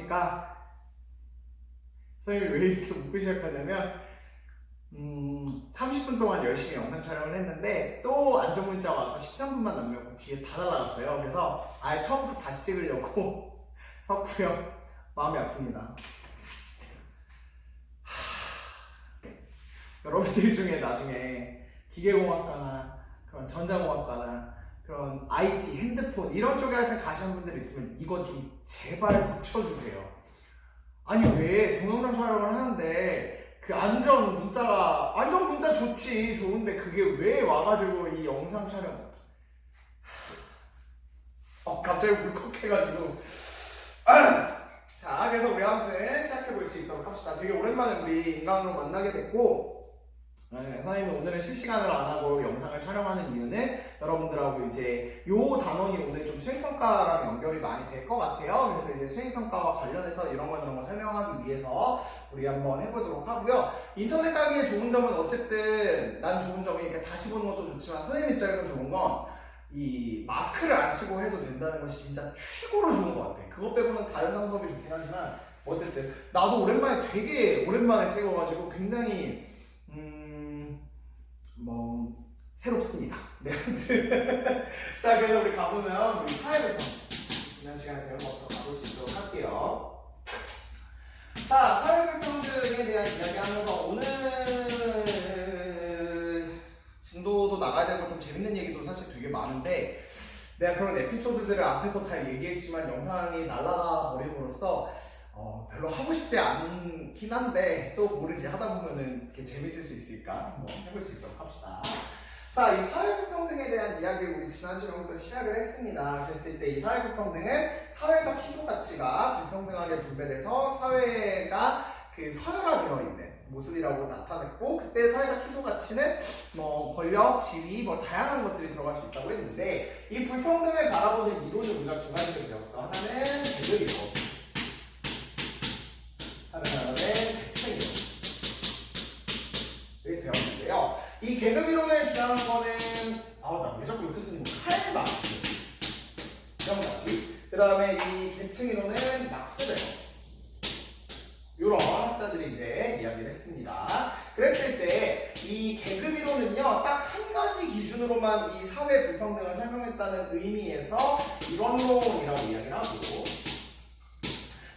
그러니까 선생님이 왜 이렇게 묻고 시작하냐면 30분 동안 열심히 영상 촬영을 했는데 또 안전 문자 와서 13분만 남겼고 뒤에 다 날라갔어요. 그래서 아예 처음부터 다시 찍으려고 섰고요. 마음이 아픕니다. 여러분들 중에 나중에 기계공학과나 그런 전자공학과나 그런 IT, 핸드폰 이런 쪽에 하여튼 가시는 분들 있으면 이거 좀 제발 고쳐주세요. 아니 왜 동영상 촬영을 하는데 그 안전 문자 좋지 좋은데 그게 왜 와가지고 이 영상 촬영 갑자기 울컥해가지고 자 그래서 우리 아무튼 시작해볼 수 있도록 합시다. 되게 오랜만에 우리 인강으로 만나게 됐고 선생님이 오늘은 실시간으로 안 하고 영상을 촬영하는 이유는 여러분들하고 이제 요 단원이 오늘 좀 수행평가랑 연결이 많이 될 것 같아요. 그래서 이제 수행평가와 관련해서 이런 거 설명하기 위해서 우리 한번 해보도록 하고요. 인터넷 강의의 좋은 점은 어쨌든 난 좋은 점이 이렇게 다시 보는 것도 좋지만 선생님 입장에서 좋은 건 이 마스크를 안 쓰고 해도 된다는 것이 진짜 최고로 좋은 것 같아. 그것 빼고는 다른 방법이 좋긴 하지만 어쨌든 나도 오랜만에 되게 오랜만에 찍어가지고 굉장히 새롭습니다. 네, 아무튼. 자, 그래서 우리 가보면, 우리 사회불평. 지난 시간에 배운 것부터 가볼 수 있도록 할게요. 자, 사회불평등에 대한 이야기 하면서 오늘 진도도 나가야 되고 좀 재밌는 얘기도 사실 되게 많은데 내가 그런 에피소드들을 앞에서 다 얘기했지만 영상이 날아가 버림으로써 별로 하고 싶지 않긴 한데 또 모르지 하다 보면은 이렇게 재밌을 수 있으니까 한번 해볼 수 있도록 합시다. 자, 이 사회불평등에 대한 이야기를 우리 지난 시간부터 시작을 했습니다. 그랬을 때 이 사회불평등은 사회적 희소 가치가 불평등하게 분배돼서 사회가 그 서열화되어 있는 모습이라고 나타냈고 그때 사회적 희소 가치는 권력, 지위, 다양한 것들이 들어갈 수 있다고 했는데 이 불평등을 바라보는 이론을 우리가 두 가지를 배웠어. 하나는 계급이론. 하나는 대칭이론. 을 배웠는데요. 이 계급이론을 지향한 거는 나 왜 자꾸 이렇게 쓰는 거야? 칼 막스 이런 거지. 그 다음에 이 대칭이론은 막스베어 이런 학자들이 이제 이야기를 했습니다. 그랬을 때 이 계급이론은요 딱 한 가지 기준으로만 이 사회 불평등을 설명했다는 의미에서 이론론이라고 이야기를 하고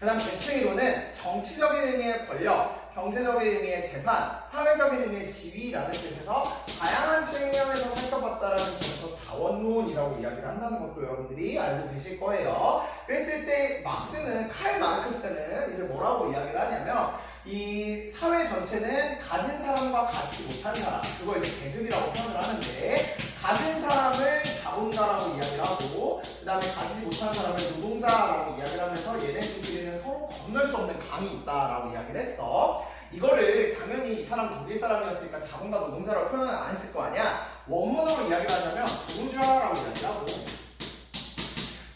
그 다음 대칭이론은 정치적인 의미의 권력, 경제적인 의미의 재산, 사회적인 의미의 지위라는 뜻에서 다양한 측면에서 살펴봤다라는 점에서 다원론이라고 이야기를 한다는 것도 여러분들이 알고 계실 거예요. 그랬을 때 칼 마르크스는 이제 뭐라고 이야기를 하냐면 이 사회 전체는 가진 사람과 가지지 못한 사람, 그걸 이제 계급이라고 표현을 하는데 가진 사람을 자본가라고 이야기를 하고 그 다음에 가지지 못한 사람을 노동자라고 이야기를 하면서 얘네들끼리는 서로 건널 수 없는 강이 있다라고 이야기를 했어. 이거를 당연히 이 사람 독일 사람이었으니까 자본가 노동자라고 표현을 안 했을 거 아니야. 원문으로 이야기를 하자면 부르주아라고 이야기를 하고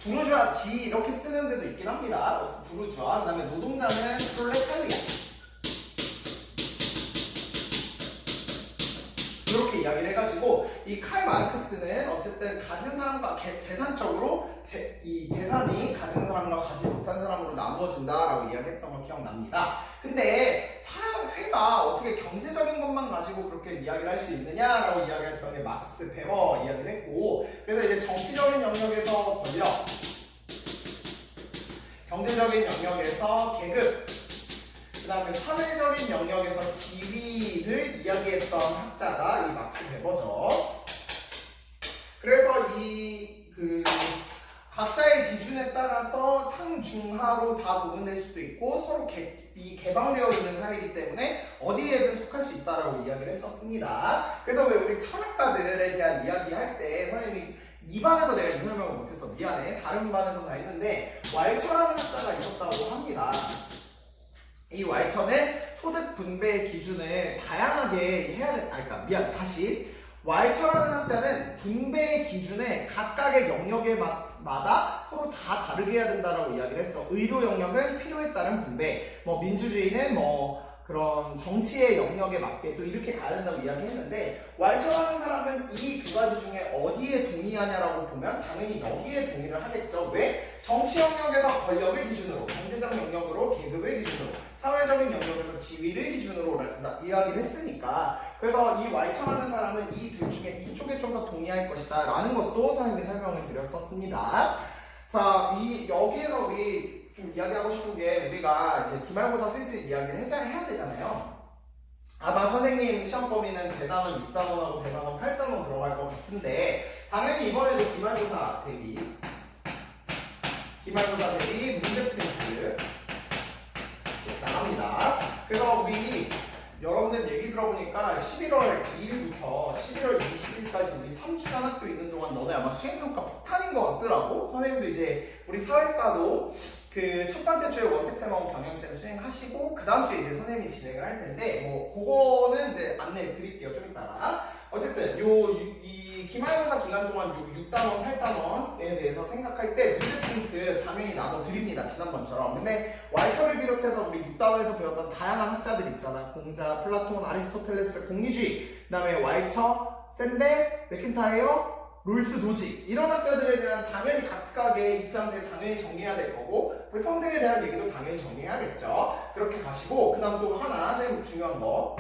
부르주아 지 이렇게 쓰는 데도 있긴 합니다. 그래서 부르주아 그 다음에 노동자는 프롤레타리아 이렇게 이야기를 해가지고 이 칼 마르크스는 어쨌든 가진 사람과 재산적으로 이 재산이 가진 사람과 가지 못한 사람으로 나누어진다라고 이야기했던 거 기억납니다. 근데 사회가 어떻게 경제적인 것만 가지고 그렇게 이야기를 할 수 있느냐라고 이야기했던 게 막스 베버 이야기를 했고 그래서 이제 정치적인 영역에서 권력, 경제적인 영역에서 계급 그 다음에 사회적인 영역에서 지위를 이야기했던 학자가 이 막스 베버죠. 그래서 각자의 기준에 따라서 상중하로 다 구분될 수도 있고 서로 개방되어 있는 사회이기 때문에 어디에든 속할 수 있다라고 이야기를 했었습니다. 그래서 왜 우리 철학가들에 대한 이야기 할 때 선생님이 이 반에서 내가 이 설명을 못했어. 미안해. 다른 반에서 다 했는데 왈처라는 학자가 있었다고 합니다. 이 왈처는 소득 분배의 기준을 다양하게 해야 왈처라는 학자는 분배의 기준을 각각의 영역마다 서로 다 다르게 해야 된다라고 이야기를 했어. 의료 영역은 필요에 따른 분배, 민주주의는 그런 정치의 영역에 맞게 또 이렇게 가야 된다고 이야기했는데 왈처라는 사람은 이 두 가지 중에 어디에 동의하냐라고 보면 당연히 여기에 동의를 하겠죠. 왜? 정치 영역에서 권력을 기준으로, 경제적 영역으로 V를 기준으로 이야기를 했으니까 그래서 이 Y처라는 사람은 이 둘 중에 이쪽에 좀 더 동의할 것이다 라는 것도 선생님이 설명을 드렸었습니다. 자, 여기에서 우리 좀 이야기하고 싶은 게 우리가 이제 기말고사 슬슬 이야기를 해야 되잖아요. 아마 선생님 시험 범위는 대단원 6단원하고 대단원 8단원 들어갈 것 같은데 당연히 이번에도 기말고사 대비 문제 프린트 나갑니다. 그래서 우리 여러분들 얘기 들어보니까 11월 2일부터 11월 20일까지 우리 3주간 학교 있는 동안 너네 아마 수행평가 폭탄인 것 같더라고. 선생님도 이제 우리 사회과도 그 첫 번째 주에 원택쌤하고 경영쌤 수행하시고 그 다음 주에 이제 선생님이 진행을 할 텐데 뭐 그거는 이제 안내해 드릴게요 좀 이따가. 어쨌든 이 기말고사 기간 동안 6단원, 8단원에 대해서 생각할 때 문제 프린트 당연히 나눠 드립니다 지난번처럼. 근데 Y처를 비롯해서 우리 6단원에서 배웠던 다양한 학자들 있잖아. 공자, 플라톤, 아리스토텔레스, 공리주의, 그 다음에 Y처, 샌델, 맥킨타이어, 롤스, 도지 이런 학자들에 대한 당연히 각각의 입장들 당연히 정리해야 될 거고 불평등에 대한 얘기도 당연히 정리해야겠죠. 그렇게 가시고 그 다음 또 하나 제일 중요한 거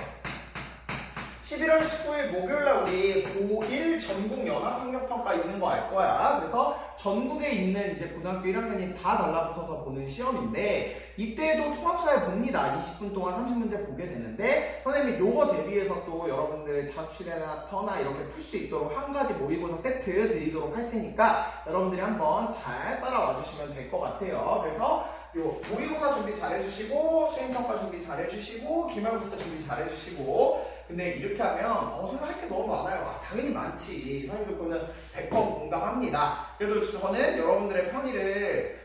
11월 19일 목요일날 우리 고1 전국 연합학력평가 있는 거 알 거야. 그래서 전국에 있는 이제 고등학교 1학년이 다 달라붙어서 보는 시험인데 이때도 통합사회 봅니다. 20분 동안 30문제 보게 되는데 선생님이 요거 대비해서 또 여러분들 자습실에서나 이렇게 풀 수 있도록 한 가지 모의고사 세트 드리도록 할 테니까 여러분들이 한번 잘 따라와 주시면 될 것 같아요. 그래서 요 모의고사 준비 잘 해주시고 수행평가 준비 잘 해주시고 기말고사 준비 잘 해주시고 근데 이렇게 하면 생각할 게 너무 많아요. 당연히 많지. 선생님들 거는 100% 공감합니다. 그래도 저는 여러분들의 편의를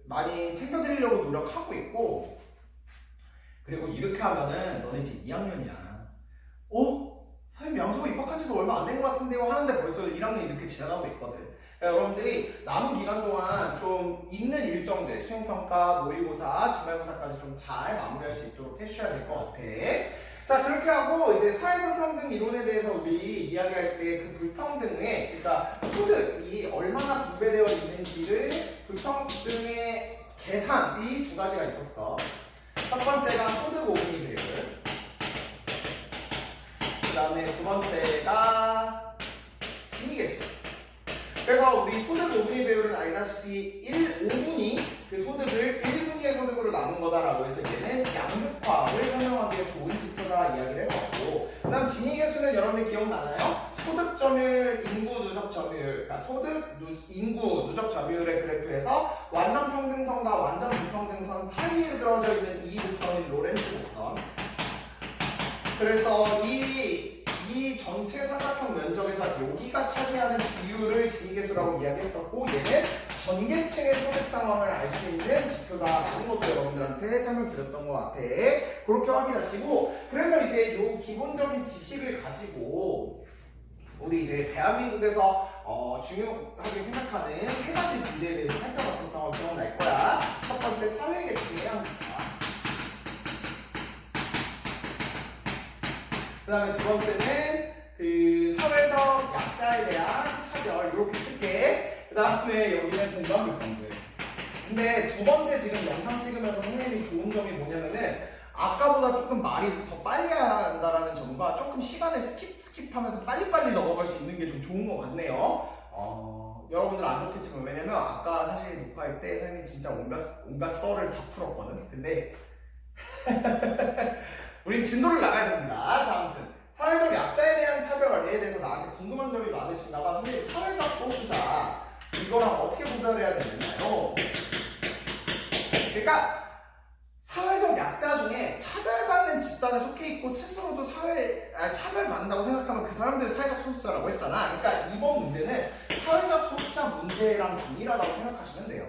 많이 챙겨드리려고 노력하고 있고 그리고 이렇게 하면은 너네 이제 2학년이야. 선생님 양수고 입학한 지도 얼마 안 된 것 같은데요 하는데 벌써 1학년이 이렇게 지나가고 있거든. 여러분들이 남은 기간 동안 좀 있는 일정들 수행평가, 모의고사, 기말고사까지 좀 잘 마무리할 수 있도록 해주셔야 될 것 같아. 자 그렇게 하고 이제 사회불평등 이론에 대해서 우리 이야기할 때 그 불평등의 그러니까 소득이 얼마나 분배되어 있는지를 불평등의 계산 이 두 가지가 있었어. 첫 번째가 소득 오분위 배율, 그 다음에 두 번째가 진위계수. 그래서 우리 소득 5분위 배율은 알다시피 5분위 그 소득을 1분위의 소득으로 나눈 거다라고 해서 얘는 양극화를 설명하기에 좋은 지표다 이야기를 했었고 그 다음 진위계수는 여러분들 기억나나요? 소득 점유율, 인구 누적 점유율 그러니까 소득, 인구 누적 점유율의 그래프에서 완전 평등선과 완전 불평등선 사이에 들어져 있는 이 곡선인 로렌츠 곡선. 그래서 이 전체 삼각형 면적에서 여기가 차지하는 비율을 진위계수라고 이야기했었고 얘는 전계층의 소득 상황을 알 수 있는 지표다라는 것도 여러분들한테 설명드렸던 것 같아. 그렇게 확인하시고 그래서 이제 요 기본적인 지식을 가지고 우리 이제 대한민국에서 중요하게 생각하는 세 가지 문제에 대해서 살펴봤었던 거 기억날 거야. 첫 번째 사회계층의 양극화, 그 다음에 두 번째는 그 사회적 약자에 대한 차별 이렇게 쓸게. 그 다음에 여기는 공감 불평등. 근데 두 번째 지금 영상 찍으면서 선생님이 좋은 점이 뭐냐면은 아까보다 조금 말이 더 빨리 한다라는 점과 조금 시간을 스킵하면서 빨리빨리 넘어갈 수 있는 게 좀 좋은 것 같네요. 여러분들 안 좋겠지만 왜냐면 아까 사실 녹화할 때 선생님이 진짜 온갖 썰을 다 풀었거든. 근데 우린 진도를 나가야 됩니다. 자, 아무튼 사회적 약자에 대한 차별에 대해서 나한테 궁금한 점이 많으신가 봐. 선생님 사회적 소수자 이거랑 어떻게 구별해야 되나요? 그러니까 사회적 약자 중에 차별받는 집단에 속해 있고 스스로도 차별받는다고 생각하면 그 사람들이 사회적 소수자라고 했잖아. 그러니까 이번 문제는 사회적 소수자 문제랑 동일하다고 생각하시면 돼요.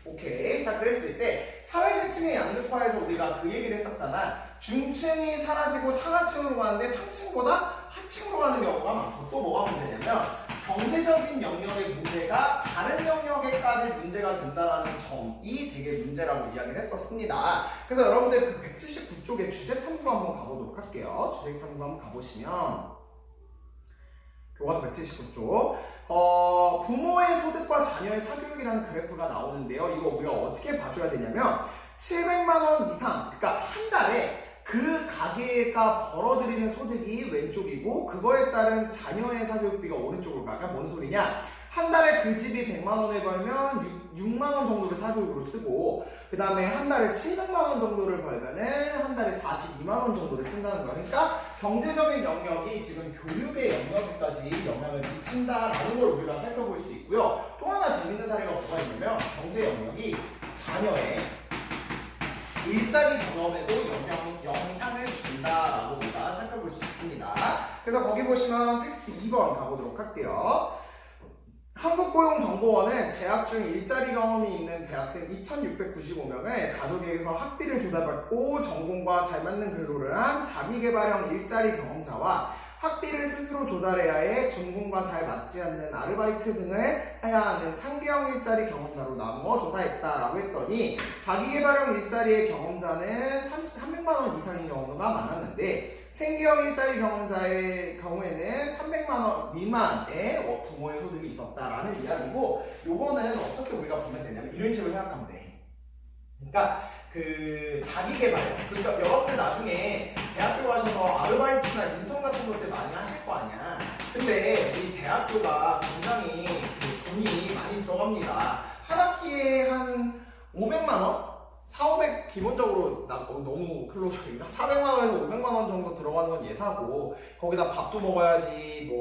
오케이. 자, 그랬을 때 사회계층의 양극화에서 우리가 그 얘기를 했었잖아. 중층이 사라지고 상하층으로 가는데 상층보다 하층으로 가는 경우가 많고 또 뭐가 문제냐면 경제적인 영역의 문제가 다른 영역에까지 문제가 된다는 점이 되게 문제라고 이야기를 했었습니다. 그래서 여러분들 그 179쪽에 주제탐구 한번 가보도록 할게요. 주제탐구 한번 가보시면 교과서 179쪽 부모의 소득과 자녀의 사교육이라는 그래프가 나오는데요. 이거 우리가 어떻게 봐줘야 되냐면 700만 원 이상, 그러니까 한 달에 그 가게가 벌어들이는 소득이 왼쪽이고 그거에 따른 자녀의 사교육비가 오른쪽으로 가. 그러니까 뭔 소리냐? 한 달에 그 집이 100만 원을 벌면 6만 원 정도를 사교육으로 쓰고 그 다음에 한 달에 700만 원 정도를 벌면은 한 달에 42만 원 정도를 쓴다는 거야. 그러니까 경제적인 영역이 지금 교육의 영역까지 영향을 미친다라는 걸 우리가 살펴볼 수 있고요. 또 하나 재밌는 사례가 뭐가 있냐면 경제 영역이 자녀의 일자리 경험에도 영향을 준다라고 우리가 살펴볼 수 있습니다. 그래서 거기 보시면 텍스트 2번 가보도록 할게요. 한국고용정보원은 재학 중 일자리 경험이 있는 대학생 2,695명을 가족에게서 학비를 조달받고 전공과 잘 맞는 근로를 한 자기계발형 일자리 경험자와 학비를 스스로 조달해야 해 전공과 잘 맞지 않는 아르바이트 등을 해야 하는 상비형 일자리 경험자로 나누어 조사했다라고 했더니 자기계발형 일자리의 경험자는 300만 원 이상인 경우가 많았는데 생계형 일자리 경험자의 경우에는 300만 원 미만의 부모의 소득이 있었다라는 이야기고 요거는 어떻게 우리가 보면 되냐면 이런 식으로 생각하면 돼. 그러니까 그 자기계발형 그러니까 여러분들 나중에 대학교 가셔서 아르바이트나 인턴 같은 것들 많이 하실 거 아니야. 근데 우리 대학교가 굉장히 돈이 많이 들어갑니다. 한 학기에 한 500만 원? 4,500 기본적으로 너무 클로저인가? 400만 원에서 500만 원 정도 들어가는 건 예사고 거기다 밥도 먹어야지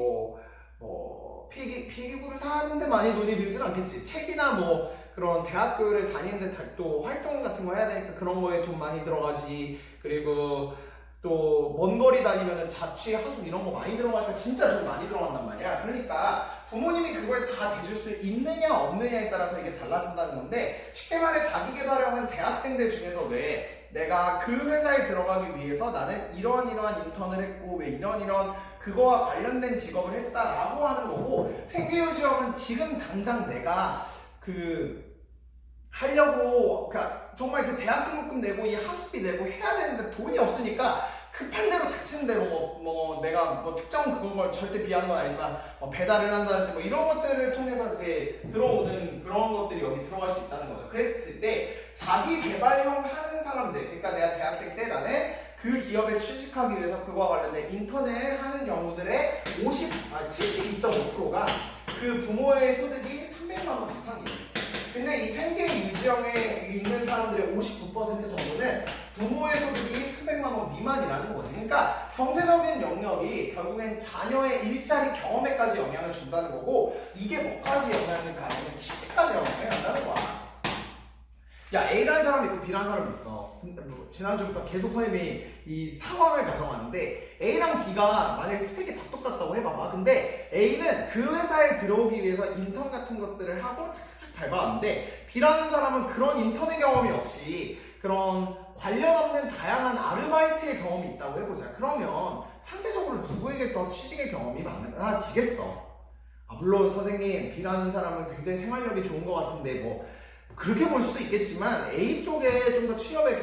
필기구를 사는데 많이 돈이 들진 않겠지. 책이나 그런 대학교를 다니는데 또 활동 같은 거 해야 되니까 그런 거에 돈 많이 들어가지. 그리고 또 먼 거리 다니면 자취, 하숙 이런 거 많이 들어가니까 진짜 돈 많이 들어간단 말이야. 그러니까 부모님이 그걸 다 대줄 수 있느냐 없느냐에 따라서 이게 달라진다는 건데 쉽게 말해 자기계발형은 대학생들 중에서 왜 내가 그 회사에 들어가기 위해서 나는 이러한 인턴을 했고 왜 이런 그거와 관련된 직업을 했다라고 하는 거고 생계유지형은 지금 당장 내가 하려고 그러니까 정말 그 대학 등록금 내고 이 하숙비 내고 해야 되는데 돈이 없으니까 급한 대로 닥친 대로 내가 특정 그걸 절대 비하는 건 아니지만 배달을 한다든지 이런 것들을 통해서 이제 들어오는 그런 것들이 여기 들어갈 수 있다는 거죠. 그랬을 때 자기 개발형 하는 사람들 그러니까 내가 대학생 때 나는 그 기업에 취직하기 위해서 그거와 관련된 인턴을 하는 경우들의 72.5%가 그 부모의 소득이 300만 원 이상이에요. 근데 이 생계 유지형에 있는 사람들의 59% 정도는 부모의 소득이 300만 원 미만이라는 거지. 그러니까 경제적인 영역이 결국엔 자녀의 일자리 경험에까지 영향을 준다는 거고 이게 뭐까지 영향을 가냐면 취직까지 영향을 한다는 거야. 야 A라는 사람이 있고 B라는 사람이 있어. 지난주부터 계속 선생님이 이 상황을 가정하는데 A랑 B가 만약에 스펙이 다 똑같다고 해봐봐. 근데 A는 그 회사에 들어오기 위해서 인턴 같은 것들을 하고 착착착 밟아왔는데 B라는 사람은 그런 인턴의 경험이 없이 그런 관련 없는 다양한 아르바이트의 경험이 있다고 해보자. 그러면 상대적으로 누구에게 더 취직의 경험이 많아지겠어. 물론 선생님 B라는 사람은 굉장히 생활력이 좋은 것 같은데 그렇게 볼 수도 있겠지만 A 쪽에 좀 더 취업의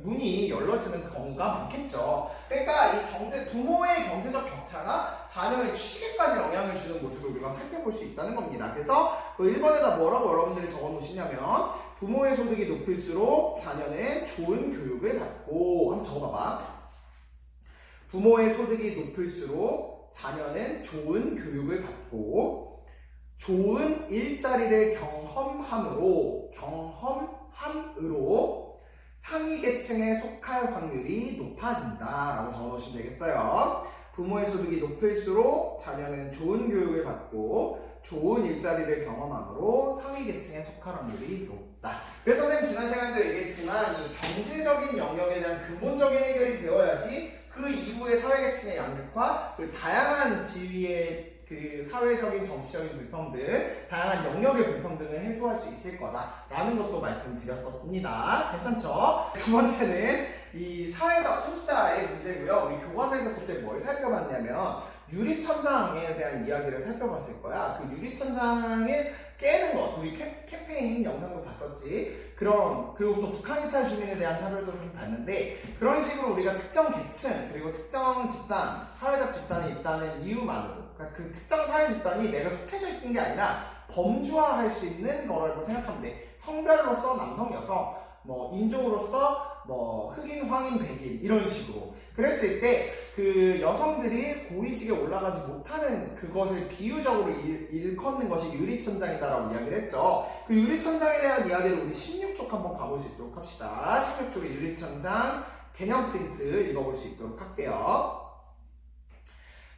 문이 열려지는 경우가 많겠죠. 그러니까 이 부모의 경제적 격차가 자녀의 취직에까지 영향을 주는 모습을 우리가 살펴볼 수 있다는 겁니다. 그래서 그 1번에다 뭐라고 여러분들이 적어 놓으시냐면 부모의 소득이 높을수록 자녀는 좋은 교육을 받고 한번 적어봐봐. 부모의 소득이 높을수록 자녀는 좋은 교육을 받고 좋은 일자리를 경험함으로 상위 계층에 속할 확률이 높아진다라고 적어놓으시면 되겠어요. 부모의 소득이 높을수록 자녀는 좋은 교육을 받고 좋은 일자리를 경험함으로 상위 계층에 속할 확률이 높다. 그래서 선생님 지난 시간에도 얘기했지만 이 경제적인 영역에 대한 근본적인 해결이 되어야지 그 이후의 사회계층의 양극화 그리고 다양한 지위의 그 사회적인 정치적인 불평등, 다양한 영역의 불평등을 해소할 수 있을 거다라는 것도 말씀드렸었습니다. 괜찮죠? 두 번째는 이 사회적 소수자의 문제고요. 우리 교과서에서 그때 뭘 살펴봤냐면 유리천장에 대한 이야기를 살펴봤을 거야. 그 유리천장에 깨는 것, 우리 캠페인 영상도 봤었지. 그리고 또 북한 이탈 주민에 대한 차별도 좀 봤는데 그런 식으로 우리가 특정 계층 그리고 특정 집단, 사회적 집단에 있다는 이유만으로 그러니까 그 특정 사회 집단이 내가 속해져 있는 게 아니라 범주화할 수 있는 거라고 생각하면 돼. 성별로서 남성, 여성, 뭐 인종으로서 뭐 흑인, 황인, 백인 이런 식으로 그랬을 때 그 여성들이 고위직에 올라가지 못하는 그것을 비유적으로 일컫는 것이 유리천장이다라고 이야기를 했죠. 그 유리천장에 대한 이야기를 우리 16쪽 한번 가볼 수 있도록 합시다. 16쪽의 유리천장 개념 프린트 읽어볼 수 있도록 할게요.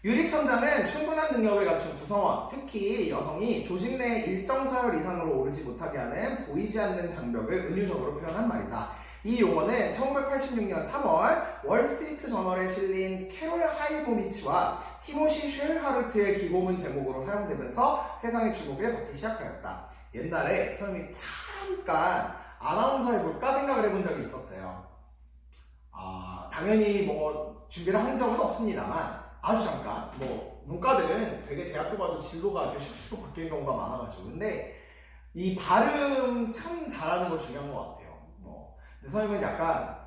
유리천장은 충분한 능력을 갖춘 구성원, 특히 여성이 조직 내 일정 서열 이상으로 오르지 못하게 하는 보이지 않는 장벽을 은유적으로 표현한 말이다. 이 용어는 1986년 3월 월스트리트 저널에 실린 캐롤 하이보미치와 티모시 쉘하르트의 기고문 제목으로 사용되면서 세상의 주목을 받기 시작하였다. 옛날에 선생님이 잠깐 아나운서 해볼까 생각을 해본 적이 있었어요. 당연히 뭐 준비를 한 적은 없습니다만 아주 잠깐 뭐 문과들은 되게 대학교 가도 진로가 이렇게 슉슉 바뀌는 경우가 많아가지고 근데 이 발음 참 잘하는 거 중요한 것 같아요. 근데 선생님은 약간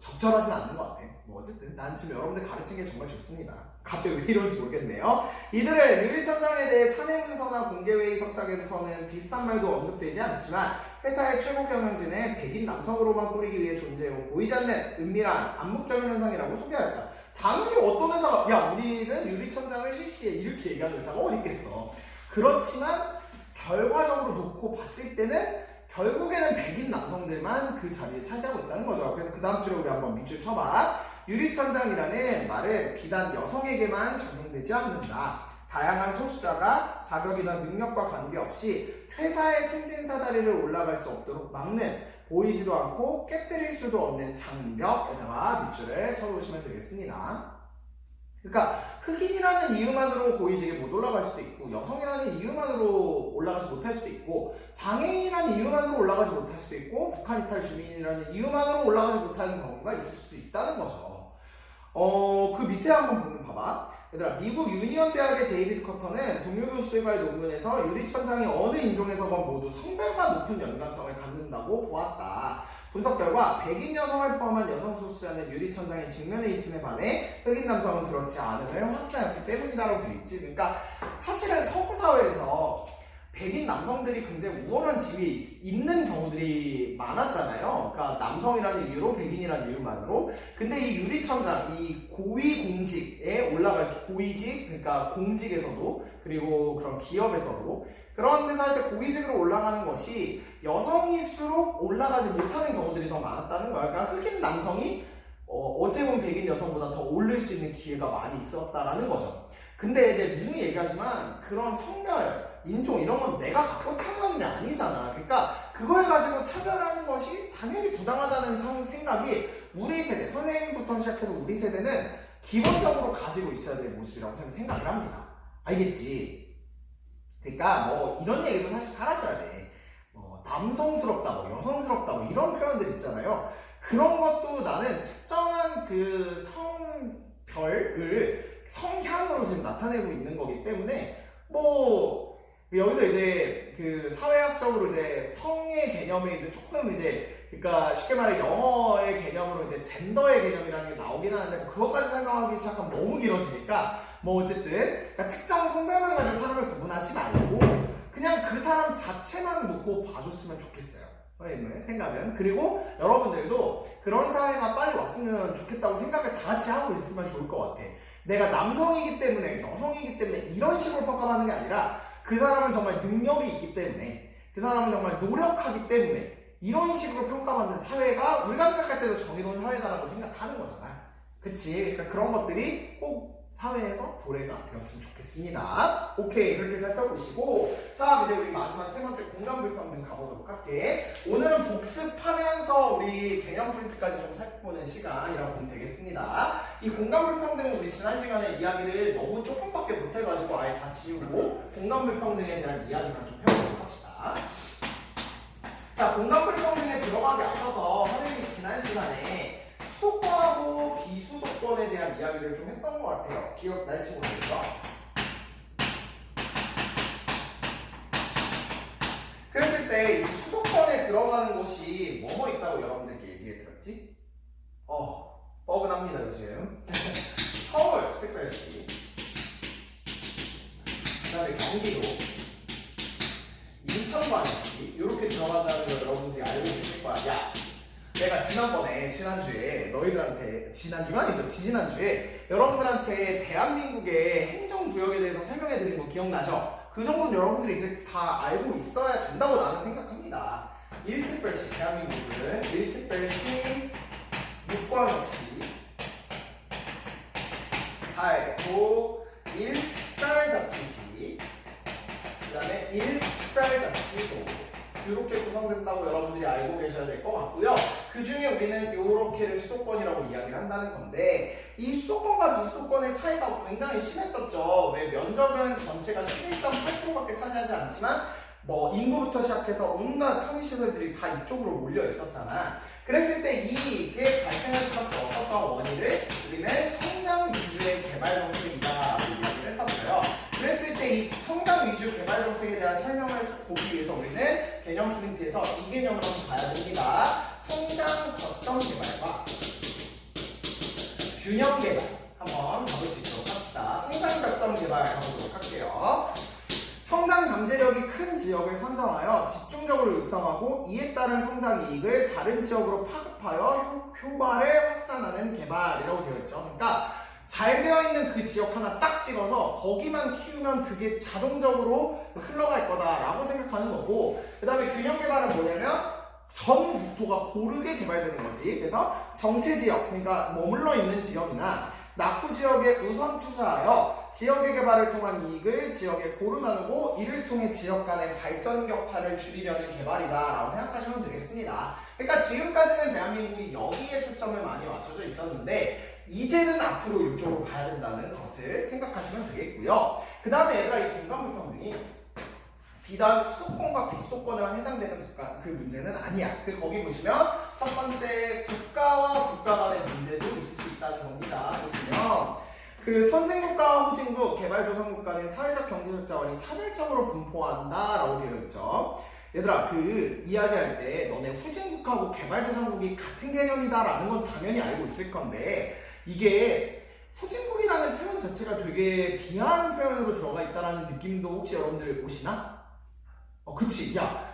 적절하진 않는 것 같아. 뭐 어쨌든 난 지금 여러분들 가르치는 게 정말 좋습니다. 갑자기 왜 이런지 모르겠네요. 이들은 유리천장에 대해 사내문서나 공개회의 석상에서는 비슷한 말도 언급되지 않지만 회사의 최고 경영진의 백인 남성으로만 꾸리기 위해 존재해온 보이지 않는 은밀한 암묵적인 현상이라고 소개하였다. 당연히 어떤 회사가 야 우리는 유리천장을 실시해 이렇게 얘기하는 회사가 어디 있겠어. 그렇지만 결과적으로 놓고 봤을 때는 결국에는 백인 남성들만 그 자리를 차지하고 있다는 거죠. 그래서 그 다음 줄에 우리 한번 밑줄 쳐봐. 유리천장이라는 말은 비단 여성에게만 적용되지 않는다. 다양한 소수자가 자격이나 능력과 관계없이 퇴사의 승진사다리를 올라갈 수 없도록 막는 보이지도 않고 깨뜨릴 수도 없는 장벽에다가 밑줄을 쳐놓으시면 되겠습니다. 그러니까 흑인이라는 이유만으로 고위직에 못 올라갈 수도 있고 여성이라는 이유만으로 올라가지 못할 수도 있고 장애인이라는 이유만으로 올라가지 못할 수도 있고 북한 이탈 주민이라는 이유만으로 올라가지 못하는 경우가 있을 수도 있다는 거죠. 그 밑에 한번 보면 봐봐. 얘들아 미국 유니언 대학의 데이비드 커터는 동료 교수들과의 논문에서 유리천장이 어느 인종에서건 모두 성별과 높은 연관성을 갖는다고 보았다. 분석 결과 백인 여성을 포함한 여성 소수자는 유리천장에 직면해 있음에 반해 흑인 남성은 그렇지 않음을 확인하였기 때문이다라고 되어 있지. 그러니까 사실은 서구 사회에서 백인 남성들이 굉장히 우월한 지위에 있는 경우들이 많았잖아요. 그러니까 남성이라는 이유로 백인이라는 이유만으로. 근데 이 유리천장, 이 고위 공직에 올라갈 수, 고위직, 그러니까 공직에서도 그리고 그런 기업에서도 그런 데서 할 때 고위직으로 올라가는 것이 여성일수록 올라가지 못하는 경우들이 더 많았다는 거야. 그러니까 흑인 남성이 어찌 보면 백인 여성보다 더 오를 수 있는 기회가 많이 있었다라는 거죠. 근데 내 누누이 얘기하지만 그런 성별, 인종 이런 건 내가 갖고 태어난 게 아니잖아. 그러니까 그걸 가지고 차별하는 것이 당연히 부당하다는 생각이 우리 세대, 선생님부터 시작해서 우리 세대는 기본적으로 가지고 있어야 될 모습이라고 저는 생각을 합니다. 알겠지? 그러니까 뭐 이런 얘기도 사실 사라져야 돼. 뭐 남성스럽다, 뭐 여성스럽다, 뭐 이런 표현들 있잖아요. 그런 것도 나는 특정한 그 성별을 성향으로 지금 나타내고 있는 거기 때문에 뭐 여기서 이제 그 사회학적으로 이제 성의 개념이 이제 조금 이제 그러니까 쉽게 말해 영어의 개념으로 이제 젠더의 개념이라는 게 나오긴 하는데 뭐 그것까지 설명하기 시작하면 너무 길어지니까 뭐 어쨌든 그러니까 특정 성별만 가지고 사람을 구분하지 말고 그냥 그 사람 자체만 놓고 봐줬으면 좋겠어요. 선생님의 생각은. 그리고 여러분들도 그런 사회가 빨리 왔으면 좋겠다고 생각을 다 같이 하고 있으면 좋을 것 같아. 내가 남성이기 때문에 여성이기 때문에 이런 식으로 평가하는 게 아니라 그 사람은 정말 능력이 있기 때문에 그 사람은 정말 노력하기 때문에 이런 식으로 평가받는 사회가 우리가 생각할 때도 정의로운 사회다라고 생각하는 거잖아. 그치? 그러니까 그런 것들이 꼭 사회에서 도래가 되었으면 좋겠습니다. 오케이, 그렇게 살펴보시고 자 이제 우리 마지막 세 번째 공감불평등 가보도록 할게. 오늘은 복습하면서 우리 개념 프린트까지 좀 살펴보는 시간이라고 보면 되겠습니다. 이 공감불평등은 우리 지난 시간에 이야기를 너무 조금밖에 못해가지고 아예 다 지우고 공감불평등에 대한 이야기만 좀 해보도록 합시다. 자, 공감불평등에 들어가기 앞서서 선생님이 지난 시간에 수도권하고 비수도권에 대한 이야기를 좀 했던 것 같아요. 기억날지 모르겠어. 그랬을 때 이 수도권에 들어가는 곳이 뭐뭐 있다고 여러분들께 얘기해 드렸지? 뻐근합니다 요즘. 서울 특별시, 그 다음에 경기도, 인천광역시 이렇게 들어간다는 걸 여러분들이 알고 계실 거야. 야, 내가 지난주에 너희들한테 지난주가 아니죠. 지지난주에 여러분들한테 대한민국의 행정구역에 대해서 설명해 드린 거 기억나죠? 그 정도는 여러분들이 이제 다 알고 있어야 된다고 나는 생각합니다. 1특별시 대한민국은 1특별시 육광역시 그리고 1특별자치시 그 다음에 1특별자치도 이렇게 구성된다고 여러분들이 알고 계셔야 될 것 같고요. 그 중에 우리는 이렇게를 수도권이라고 이야기를 한다는 건데 이 수도권과 비수도권의 차이가 굉장히 심했었죠. 왜 면적은 전체가 11.8%밖에 차지하지 않지만 뭐 인구부터 시작해서 온갖 편의시설들이 다 이쪽으로 몰려 있었잖아. 그랬을 때 이게 발생할 수밖에 없었던 원인을 우리는 성장 위주의 개발 정책이다라고 이야기를 했었어요. 그랬을 때 이 성장 위주 개발 정책에 대한 설명을 보기 위해서 우리는 개념 프린트에서 이 개념을 한번 봐야 됩니다. 성장 거점 개발과 균형 개발 한번 가볼 수 있도록 합시다. 성장 거점 개발 가보도록 할게요. 성장 잠재력이 큰 지역을 선정하여 집중적으로 육성하고 이에 따른 성장 이익을 다른 지역으로 파급하여 효과를 확산하는 개발이라고 되어 있죠. 그러니까 잘 되어 있는 그 지역 하나 딱 찍어서 거기만 키우면 그게 자동적으로 흘러갈 거다라고 생각하는 거고, 그 다음에 균형 개발은 뭐냐면 전 국토가 고르게 개발되는 거지. 그래서 정체 지역, 그러니까 머물러 있는 지역이나 낙후 지역에 우선 투자하여 지역의 개발을 통한 이익을 지역에 고루 나누고 이를 통해 지역 간의 발전 격차를 줄이려는 개발이다라고 생각하시면 되겠습니다. 그러니까 지금까지는 대한민국이 여기에 초점을 많이 맞춰져 있었는데 이제는 앞으로 이쪽으로 가야 된다는 것을 생각하시면 되겠고요. 그 다음에 얘들아, 이 공간불평등이 비단 수도권과 비수도권에만 해당되는 그 문제는 아니야. 거기 보시면 첫 번째 국가와 국가 간의 문제도 있을 수 있다는 겁니다. 보시면 그 선진국가와 후진국, 개발도상국 간의 사회적 경제적 자원이 차별적으로 분포한다라고 되어 있죠. 얘들아, 그 이야기할 때 너네 후진국하고 개발도상국이 같은 개념이다라는 건 당연히 알고 있을 건데 이게 후진국이라는 표현 자체가 되게 비하하는 표현으로 들어가 있다는 느낌도 혹시 여러분들 오시나? 그치. 야,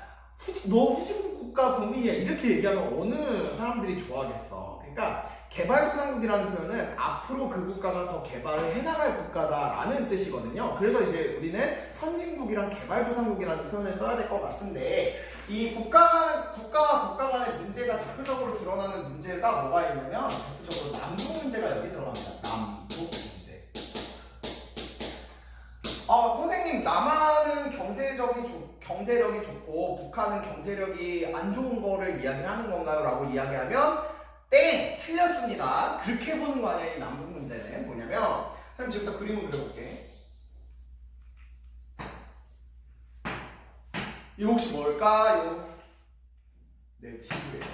너 후진국 국가 국민이야 이렇게 얘기하면 어느 사람들이 좋아하겠어. 그러니까 개발도상국이라는 표현은 앞으로 그 국가가 더 개발을 해나갈 국가다라는 뜻이거든요. 그래서 이제 우리는 선진국이랑 개발도상국이라는 표현을 써야 될 것 같은데 이 국가와 국가 간의 문제가 대표적으로 드러나는 문제가 뭐가 있냐면 대표적으로 남북 문제가 여기 들어갑니다. 남북 문제. 선생님, 남한은 경제력이 좋고 북한은 경제력이 안 좋은 거를 이야기를 하는 건가요? 라고 이야기하면 땡! 틀렸습니다. 그렇게 보는 거 아니야. 이 남북 문제는 뭐냐면 선생님 지금부터 그림을 그려볼게. 이거 혹시 뭘까요? 네, 지구예요.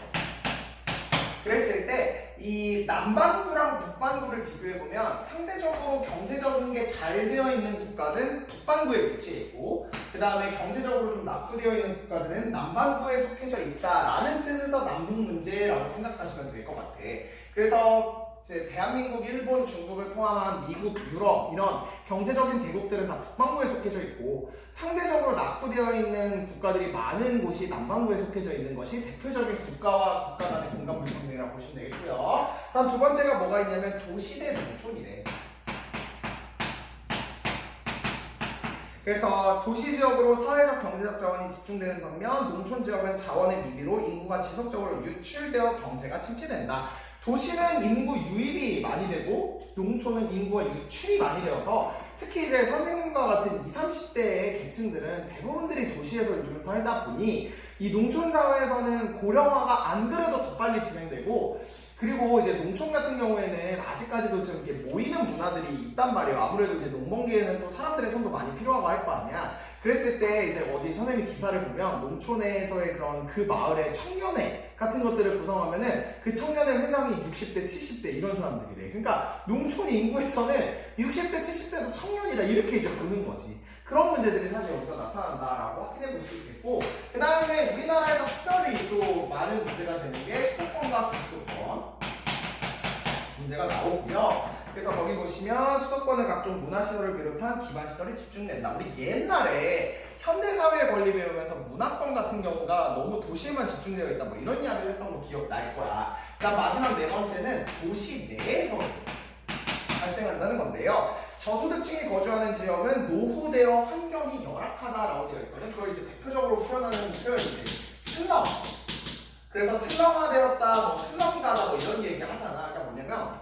그랬을 때 이 남반구랑 북반구를 비교해보면 상대적으로 경제적인 게 잘 되어 있는 국가는 북반구에 위치해 있고 그 다음에 경제적으로 좀 낙후되어 있는 국가들은 남반구에 속해져 있다라는 뜻에서 남북 문제라고 생각하시면 될 것 같아. 그래서 이제 대한민국, 일본, 중국을 포함한 미국, 유럽 이런 경제적인 대국들은 다 북반구에 속해져 있고 상대적으로 낙후되어 있는 국가들이 많은 곳이 남반구에 속해져 있는 것이 대표적인 국가와 국가 간의 공간불평등이라고 보시면 되겠고요. 다음 두 번째가 뭐가 있냐면 도시 대 농촌이래. 그래서 도시 지역으로 사회적 경제적 자원이 집중되는 반면 농촌 지역은 자원의 미비로 인구가 지속적으로 유출되어 경제가 침체된다. 도시는 인구 유입이 많이 되고 농촌은 인구가 유출이 많이 되어서 특히 이제 선생님과 같은 20, 30대의 계층들은 대부분들이 도시에서 요즘 살다 보니 이 농촌 사회에서는 고령화가 안 그래도 더 빨리 진행되고 그리고 이제 농촌 같은 경우에는 아직까지도 좀 이렇게 모이는 문화들이 있단 말이에요. 아무래도 이제 농번기에는 또 사람들의 손도 많이 필요하고 할 거 아니야. 그랬을 때 이제 어디 선생님이 기사를 보면 농촌에서의 그런 그 마을의 청년회 같은 것들을 구성하면은 그 청년회 회장이 60대, 70대 이런 사람들이래. 그러니까 농촌 인구에서는 60대, 70대도 청년이다 이렇게 이제 보는 거지. 그런 문제들이 사실 여기서 나타난다라고 확인해 볼 수 있겠고 그 다음에 우리나라에서 특별히 또 많은 문제가 되는 게 수도권과 비수도권 문제가 나오고요. 그래서 거기 보시면 수도권은 각종 문화시설을 비롯한 기반시설이 집중된다. 우리 옛날에 현대사회 권리 배우면서 문화권 같은 경우가 너무 도시에만 집중되어 있다 뭐 이런 이야기를 했던 거 기억날 거야. 그다음 마지막 네 번째는 도시 내에서 발생한다는 건데요. 저소득층이 거주하는 지역은 노후되어 환경이 열악하다라고 되어 있거든. 그걸 이제 대표적으로 표현하는 표현이 이제 슬럼. 그래서 슬럼화되었다, 뭐 슬럼가다 뭐 이런 얘기 하잖아. 그러니까 뭐냐면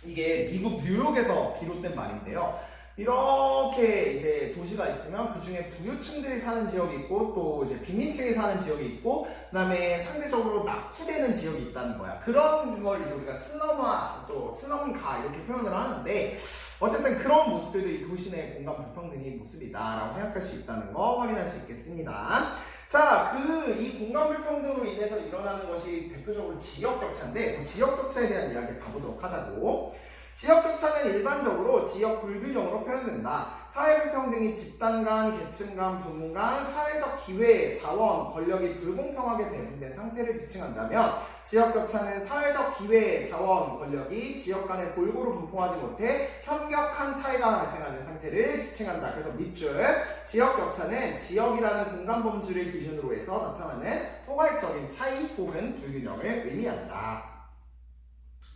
이게 미국 뉴욕에서 비롯된 말인데요. 이렇게 이제 도시가 있으면 그 중에 부유층들이 사는 지역이 있고 또 이제 빈민층이 사는 지역이 있고 그다음에 상대적으로 낙후되는 지역이 있다는 거야. 그런 걸 이제 우리가 슬럼화 또 슬럼가 이렇게 표현을 하는데 어쨌든 그런 모습들도 이 도시 내 공간 불평등의 모습이다라고 생각할 수 있다는 거 확인할 수 있겠습니다. 자, 이 공간 불평등으로 인해서 일어나는 것이 대표적으로 지역격차인데 그 지역격차에 대한 이야기 가보도록 하자고. 지역격차는 일반적으로 지역 불균형으로 표현된다. 사회불평등이 집단 간, 계층 간, 부문 간, 사회적 기회, 자원, 권력이 불공평하게 배분된 상태를 지칭한다면 지역격차는 사회적 기회, 자원, 권력이 지역 간에 골고루 분포하지 못해 현격한 차이가 발생하는 상태를 지칭한다. 그래서 밑줄 지역격차는 지역이라는 공간 범주를 기준으로 해서 나타나는 포괄적인 차이 혹은 불균형을 의미한다.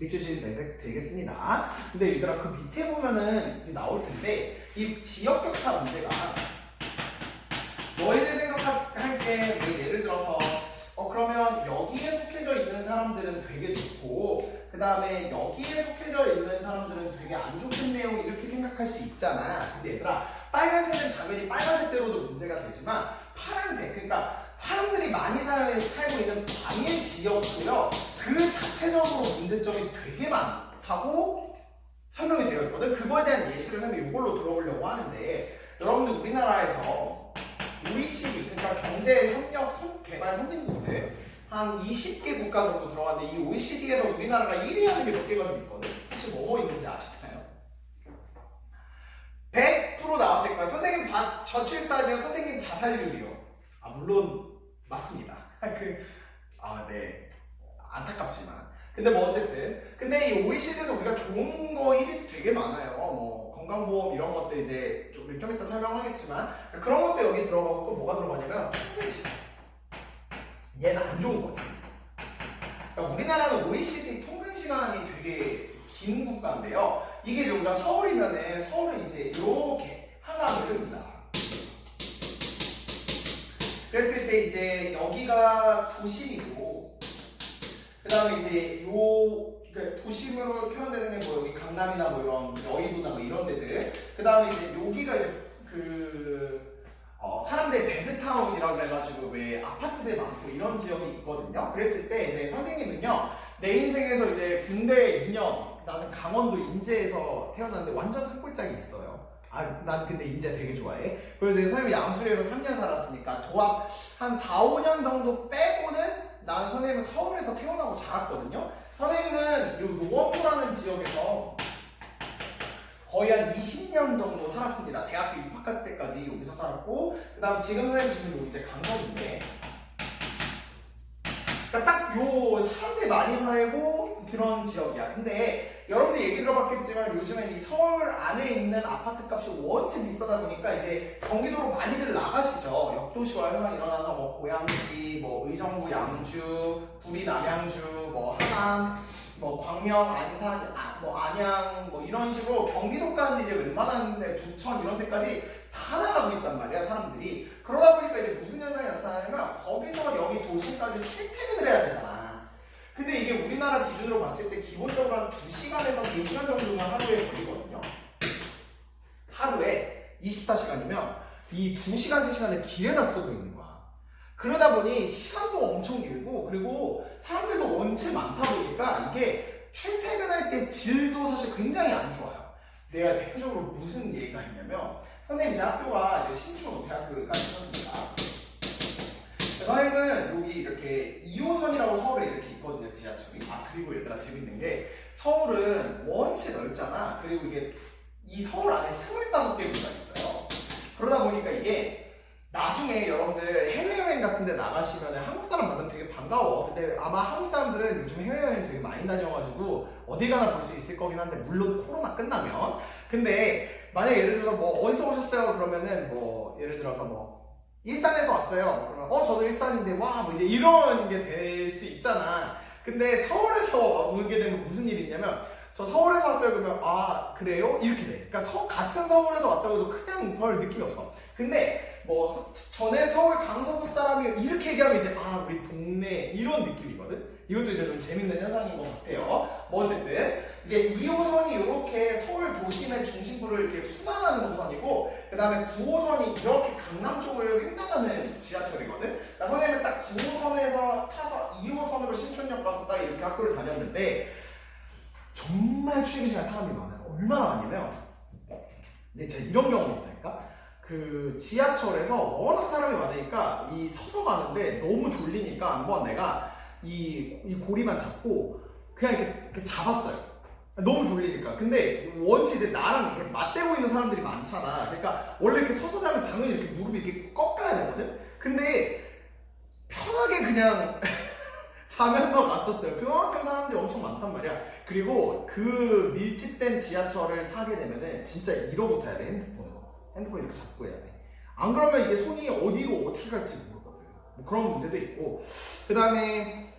밑줄 지으면 되겠습니다. 근데 얘들아 그 밑에 보면은 나올 텐데 이 지역격차 문제가 너희들 생각할 때 예를 들어서 그러면 여기에 속해져 있는 사람들은 되게 좋고 그 다음에 여기에 속해져 있는 사람들은 되게 안 좋겠네요 이렇게 생각할 수 있잖아. 근데 얘들아 빨간색은 당연히 빨간색대로도 문제가 되지만 파란색 그러니까 사람들이 많이 살고 있는 광해 지역도요 그 자체적으로 문제점이 되게 많다고 설명이 되어 있거든. 그거에 대한 예시를 하면 이걸로 들어보려고 하는데 여러분들 우리나라에서 OECD 그러니까 경제협력 개발 선진국들 한 20개 국가 정도 들어갔는데 이 OECD에서 우리나라가 1위 하는 게 몇 개가 좀 있거든. 혹시 뭐뭐 있는지 아시나요? 100% 나왔을 거예요. 선생님 저출산이요, 선생님 자살률이요. 물론 맞습니다. 네 안타깝지만 근데 뭐 어쨌든 근데 이 OECD에서 우리가 좋은 거 1위도 되게 많아요. 뭐 건강보험 이런 것들 이제 좀 이따 설명하겠지만 그런 것도 여기 들어가고 또 뭐가 들어가냐면 통근시간 얘는 안 좋은 거지. 그러니까 우리나라는 OECD 통근시간이 되게 긴 국가인데요. 이게 우리가 서울이면은 서울은 이제 이렇게 한강을 흐릅니다. 그랬을 때 이제 여기가 도심이고 그 다음에 이제 그러니까 도심으로 표현되는 게 뭐 여기 강남이나 뭐 이런 여의도나 뭐 이런 데들 그 다음에 이제 여기가 이제 사람들 배드타운이라고 그래가지고 왜 아파트들 많고 이런 지역이 있거든요. 그랬을 때 이제 선생님은요 내 인생에서 이제 군대 2년 나는 강원도 인제에서 태어났는데 완전 산골짜기 있어요. 난 근데 인제 되게 좋아해. 그래서 이제 선생님이 양수리에서 3년 살았으니까 도합 한 4, 5년 정도 빼고는 난 선생님은 서울에서 태어나고 자랐거든요. 선생님은 요 노원구라는 지역에서 거의 한 20년 정도 살았습니다. 대학교 입학할 때까지 여기서 살았고 그 다음 지금 선생님 지금 이제 강원인데 그러니까 딱 요 사람들 많이 살고 그런 지역이야. 근데 여러분들 얘기 들어봤겠지만 요즘엔 이 서울 안에 있는 아파트 값이 원체 비싸다 보니까 이제 경기도로 많이들 나가시죠. 역도시화 현상이 일어나서 뭐 고양시, 뭐 의정부, 양주, 구리, 남양주, 뭐 하남, 뭐 광명, 안산, 뭐 안양, 뭐 이런 식으로 경기도까지 이제 웬만한 데 부천 이런 데까지 다 나가고 있단 말이야 사람들이. 그러다 보니까 이제 무슨 현상이 나타나냐면 거기서 여기 도심까지 출퇴근을 해야 되잖아. 근데 이게 우리나라 기준으로 봤을 때 기본적으로 한 2시간에서 3시간 정도는 하루에 걸리거든요. 하루에 24시간이면 이 2시간, 3시간을 길에다 쓰고 있는 거야. 그러다 보니 시간도 엄청 길고 그리고 사람들도 원체 많다 보니까 이게 출퇴근할 때 질도 사실 굉장히 안 좋아요. 내가 대표적으로 무슨 얘기가 있냐면 선생님 이제 학교가 이제 신촌대학교가 있었습니다. 선생님은 여기 이렇게 2호선이라고 서울에 이렇게 있거든요, 지하철이. 그리고 얘들아 재밌는 게 서울은 원체 넓잖아. 그리고 이게 이 서울 안에 25개 구가 있어요. 그러다 보니까 이게 나중에 여러분들 해외여행 같은 데 나가시면 한국 사람 만나면 되게 반가워. 근데 아마 한국 사람들은 요즘 해외여행 되게 많이 다녀가지고 어디 가나 볼 수 있을 거긴 한데, 물론 코로나 끝나면. 근데 만약 예를 들어서 뭐 어디서 오셨어요? 그러면은 뭐 예를 들어서 뭐 일산에서 왔어요. 그러면 저도 일산인데 와 뭐 이제 이런 게 될 수 있잖아. 근데 서울에서 오게 되면 무슨 일이 있냐면, 저 서울에서 왔어요 그러면 아 그래요? 이렇게 돼. 그러니까 같은 서울에서 왔다고 해도 그냥 별 느낌이 없어. 근데 뭐 전에 서울 강서구 사람이 이렇게 얘기하면 이제 아 우리 동네 이런 느낌이거든. 이것도 이제 좀 재밌는 현상인 것 같아요. 뭐 어쨌든 이제 2호선이 이렇게 서울 도심의 중심부를 이렇게 순환하는 노선이고, 그 다음에 9호선이 이렇게 강남 쪽을 횡단하는 지하철이거든. 그러니까 선생님은 딱 9호선에서 타서 2호선으로 신촌역 가서 딱 이렇게 학교를 다녔는데, 정말 출퇴근 시간 사람이 많아요. 얼마나 많냐면, 근데 제가 이런 경험이 있다니까. 그 지하철에서 워낙 사람이 많으니까 이 서서 가는데 너무 졸리니까 한번 내가 이 고리만 잡고 그냥 이렇게 잡았어요. 너무 졸리니까. 근데 원체 이제 나랑 이렇게 맞대고 있는 사람들이 많잖아. 그러니까 원래 이렇게 서서 자면 당연히 이렇게 무릎이 이렇게 꺾여야 되거든. 근데 편하게 그냥 자면서 갔었어요. 그만큼 사람들이 엄청 많단 말이야. 그리고 그 밀집된 지하철을 타게 되면은 진짜 이러고 타야 돼. 핸드폰 이렇게 잡고 해야 돼. 안 그러면 이게 손이 어디로 어떻게 갈지 모르거든. 뭐 그런 문제도 있고. 그 다음에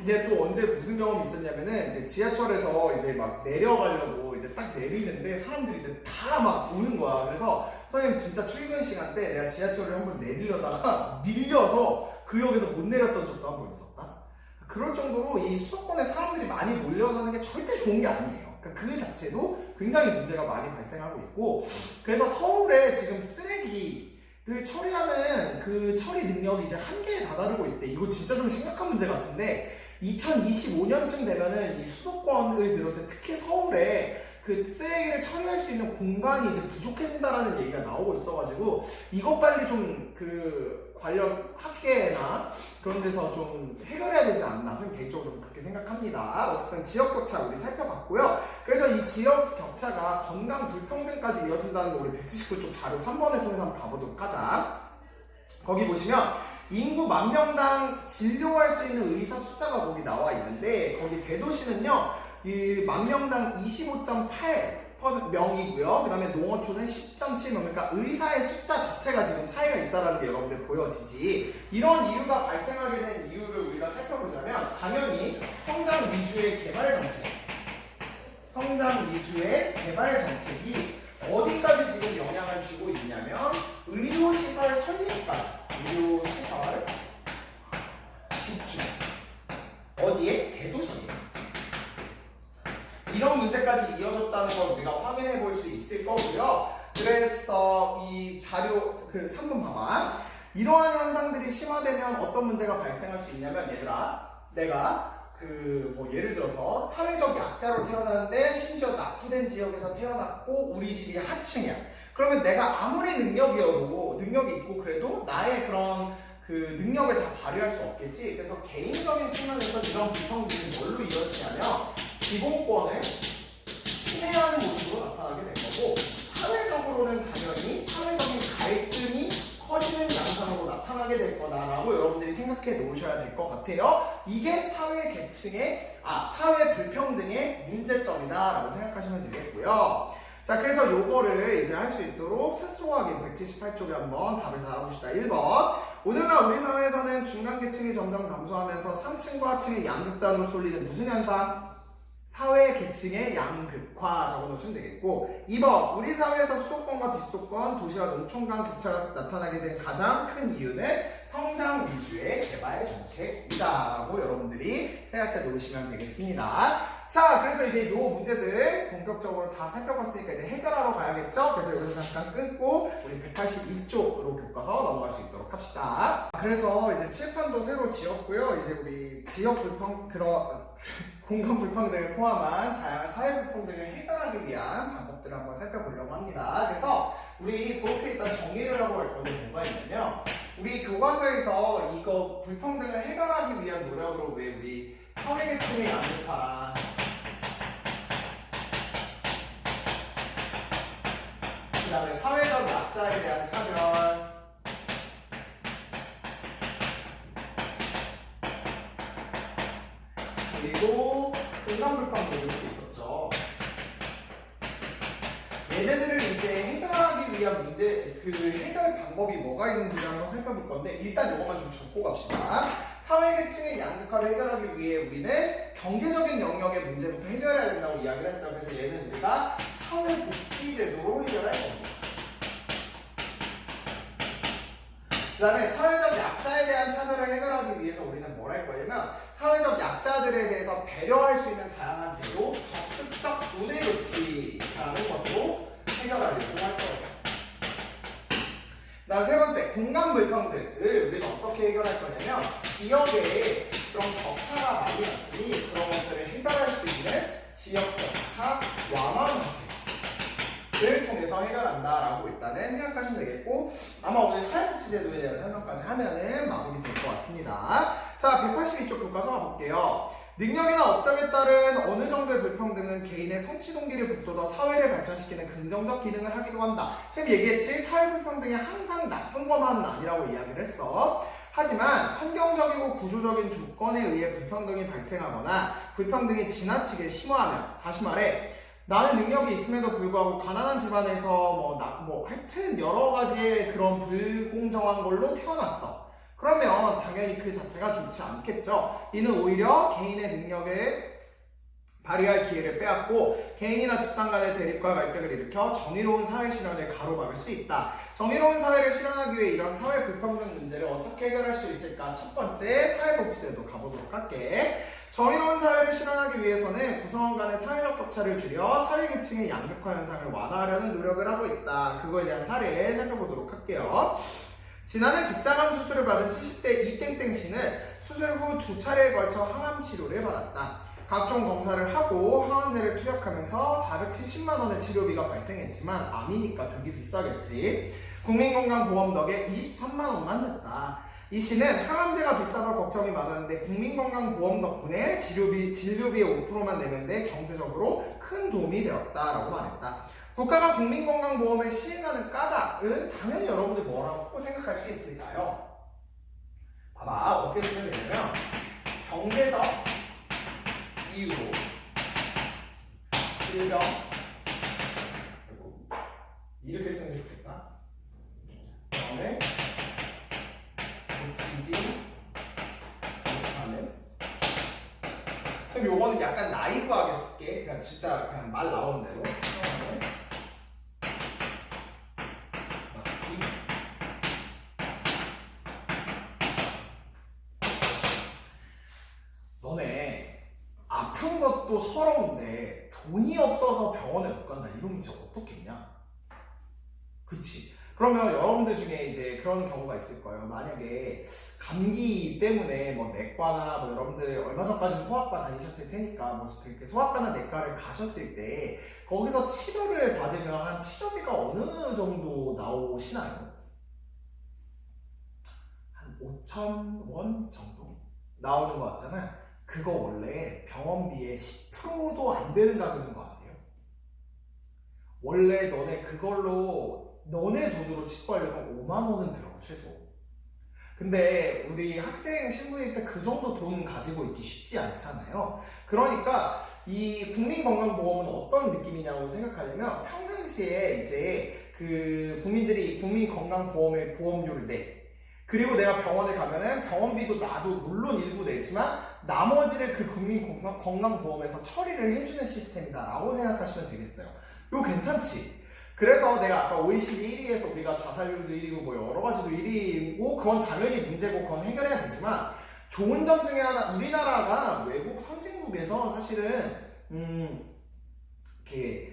이제 또 언제 무슨 경험이 있었냐면은, 이제 지하철에서 이제 막 내려가려고 이제 딱 내리는데 사람들이 이제 다 막 오는 거야. 그래서 선생님 진짜 출근 시간 때 내가 지하철을 한번 내리려다가 밀려서 그 역에서 못 내렸던 적도 한 번 있었다. 그럴 정도로 이 수도권에 사람들이 많이 몰려서 하는 게 절대 좋은 게 아니에요. 그러니까 그 자체도 굉장히 문제가 많이 발생하고 있고, 그래서 서울에 지금 쓰레기를 처리하는 그 처리 능력이 이제 한계에 다다르고 있대. 이거 진짜 좀 심각한 문제 같은데, 2025년쯤 되면은 이 수도권을 비롯해 특히 서울에 그 쓰레기를 처리할 수 있는 공간이 이제 부족해진다라는 얘기가 나오고 있어가지고, 이것 빨리 좀 그 관련 학계나 그런 데서 좀 해결해야 되지 않나, 저는 개인적으로 그렇게 생각합니다. 어쨌든 지역 격차 우리 살펴봤고요. 그래서 이 지역 격차가 건강 불평등까지 이어진다는 거 우리 179쪽 자료 3번을 통해서 한번 가보도록 하자. 거기 보시면 인구 10,000명당 진료할 수 있는 의사 숫자가 거기 나와 있는데, 거기 대도시는요 이 10,000명당 25.8명이고요. 그 다음에 농어촌은 10.7명. 그러니까 의사의 숫자 자체가 지금 차이가 있다는 게 여러분들 보여지지. 이런 이유가 발생하게 된 이유를 우리가 살펴보자면, 당연히 성장 위주의 개발 정책이 어디까지 지금 영향을 주고 있냐면, 의료시설 설립까지. 의료시설 집중. 어디에? 대도시에. 이런 문제까지 이어졌다는 걸 우리가 확인해 볼 수 있을 거고요. 그래서 이 자료 그 3번 봐봐. 이러한 현상들이 심화되면 어떤 문제가 발생할 수 있냐면, 얘들아, 내가 그 뭐 예를 들어서 사회적 약자로 태어났는데 심지어 낙후된 지역에서 태어났고 우리 집이 하층이야. 그러면 내가 아무리 능력이 있고 그래도 나의 그런 그 능력을 다 발휘할 수 없겠지. 그래서 개인적인 측면에서 이런 불평등이 뭘로 이어지냐면, 기본권을 침해하는 모습으로 나타나게 된 거고, 사회적으로는 당연히 사회적인 갈등이 커지는 양상으로 나타나게 될 거다라고 여러분들이 생각해 놓으셔야 될 것 같아요. 이게 사회 불평등의 문제점이다라고 생각하시면 되겠고요. 자, 그래서 요거를 이제 할 수 있도록 스스로 확인 178쪽에 한번 답을 달아봅시다. 1번. 오늘날 우리 사회에서는 중간계층이 점점 감소하면서 상층과 하층의 양극단으로 쏠리는 무슨 현상? 사회 계층의 양극화 적어놓으시면 되겠고, 2번. 우리 사회에서 수도권과 비수도권, 도시와 농촌 간 격차가 나타나게 된 가장 큰 이유는 성장 위주의 개발 정책이다 라고 여러분들이 생각해 놓으시면 되겠습니다. 자, 그래서 이제 이 문제들 본격적으로 다 살펴봤으니까 이제 해결하러 가야겠죠? 그래서 여기서 잠깐 끊고 우리 182쪽으로 교과서 넘어갈 수 있도록 합시다. 그래서 이제 칠판도 새로 지었고요. 이제 우리 지역 공간 불평등을 포함한 다양한 사회 불평등을 해결하기 위한 방법들을 한번 살펴보려고 합니다. 그래서 우리 그렇게 일단 정리를 하고 갈 건데 뭐가 있냐면, 우리 교과서에서 이거 불평등을 해결하기 위한 노력으로 왜 우리 사회계층의 양극화랑 그 다음에 사회적 약자에 대한 차별, 그리고 공간불평등 이렇게 있었죠. 얘네들을 이제 해결하기 위한 문제, 그 해결 방법이 뭐가 있는지 한번 살펴볼 건데, 일단 이것만 좀 적고 갑시다. 사회계층의 양극화를 해결하기 위해 우리는 경제적인 영역의 문제부터 해결해야 된다고 이야기를 했어요. 그래서 얘는 우리가 사회복지제도로 해결할 겁니다. 그 다음에 사회적 약자에 대한 차별을 해결하기 위해서 우리는 뭘 할 거냐면, 사회적 약자들에 대해서 배려할 수 있는 다양한 제도, 적극적 운해 조치라는 것으로 해결하려고 할 거예요. 그 다음 세 번째, 공간 불평등을 우리는 어떻게 해결할 거냐면, 지역에 그런 격차가 많이 났으니 그런 것들을 해결할 수 있는 지역 격차 완화 정책을 통해서 해결한다라고 일단은 생각하시면 되겠고, 아마 오늘 사회복지제도에 대한 설명까지 하면은 마무리 될 것 같습니다. 자, 182쪽 교과서 가볼게요. 능력이나 업적에 따른 어느 정도의 불평등은 개인의 성취 동기를 북돋아 사회를 발전시키는 긍정적 기능을 하기도 한다. 지금 얘기했지? 사회 불평등이 항상 나쁜 것만은 아니라고 이야기를 했어. 하지만 환경적이고 구조적인 조건에 의해 불평등이 발생하거나 불평등이 지나치게 심화하면, 다시 말해 나는 능력이 있음에도 불구하고 가난한 집안에서 하여튼 여러 가지의 그런 불공정한 걸로 태어났어. 그러면 당연히 그 자체가 좋지 않겠죠. 이는 오히려 개인의 능력을 발휘할 기회를 빼앗고 개인이나 집단 간의 대립과 갈등을 일으켜 정의로운 사회 실현을 가로막을 수 있다. 정의로운 사회를 실현하기 위해 이런 사회 불평등 문제를 어떻게 해결할 수 있을까? 첫 번째, 사회복지제도 가보도록 할게. 정의로운 사회를 실현하기 위해서는 구성원 간의 사회적 격차를 줄여 사회계층의 양극화 현상을 완화하려는 노력을 하고 있다. 그거에 대한 사례 살펴보도록 할게요. 지난해 직장암 수술을 받은 70대 이땡땡 씨는 수술 후 2차례에 걸쳐 항암 치료를 받았다. 각종 검사를 하고 항암제를 투약하면서 470만 원의 치료비가 발생했지만 암이니까 되게 비싸겠지. 국민건강보험 덕에 23만 원만 냈다. 이 씨는 항암제가 비싸서 걱정이 많았는데 국민건강보험 덕분에 진료비의 5%만 내면 돼 경제적으로 큰 도움이 되었다라고 말했다. 국가가 국민건강보험을 시행하는 까닭은 당연히 여러분들 뭐라고 생각할 수 있을까요? 봐봐, 어떻게 쓰면 되냐면 경제적 이유로 질병, 이렇게 쓰는 게 좋겠다. 다음에 고치지 못하는. 그럼 요거는 약간 나이브하게 쓸게. 그냥 진짜 그냥 말 나오는 대로. 너네 아픈 것도 서러운데 돈이 없어서 병원에 못 간다 이러면 진짜 어떻겠냐? 그치? 그러면 여러분들 중에 이제 그런 경우가 있을 거예요. 만약에 감기 때문에 뭐 내과나 뭐 여러분들 얼마 전까지 소아과 다니셨을 테니까 뭐 그렇게 소아과나 내과를 가셨을 때 거기서 치료를 받으면 한 치료비가 어느 정도 나오시나요? 한 5,000원 정도 나오는 거 같잖아요. 그거 원래 병원비의 10%도 안 되는 가격인 거 아세요? 원래 너네 그걸로 너네 돈으로 치과하려면 5만 원은 들어 최소. 근데 우리 학생 신분일 때 그 정도 돈 가지고 있기 쉽지 않잖아요. 그러니까 이 국민건강보험은 어떤 느낌이냐고 생각하냐면 평상시에 이제 그 국민들이 국민건강보험의 보험료를 내. 그리고 내가 병원에 가면은 병원비도 나도 물론 일부 내지만 나머지를 그 국민건강보험에서 처리를 해주는 시스템이다라고 생각하시면 되겠어요. 이거 괜찮지? 그래서 내가 아까 OECD 1위에서 우리가 자살률도 1위고 뭐 여러 가지도 1위고 그건 당연히 문제고 그건 해결해야 되지만 좋은 점 중에 하나, 우리나라가 외국 선진국에서 사실은 이렇게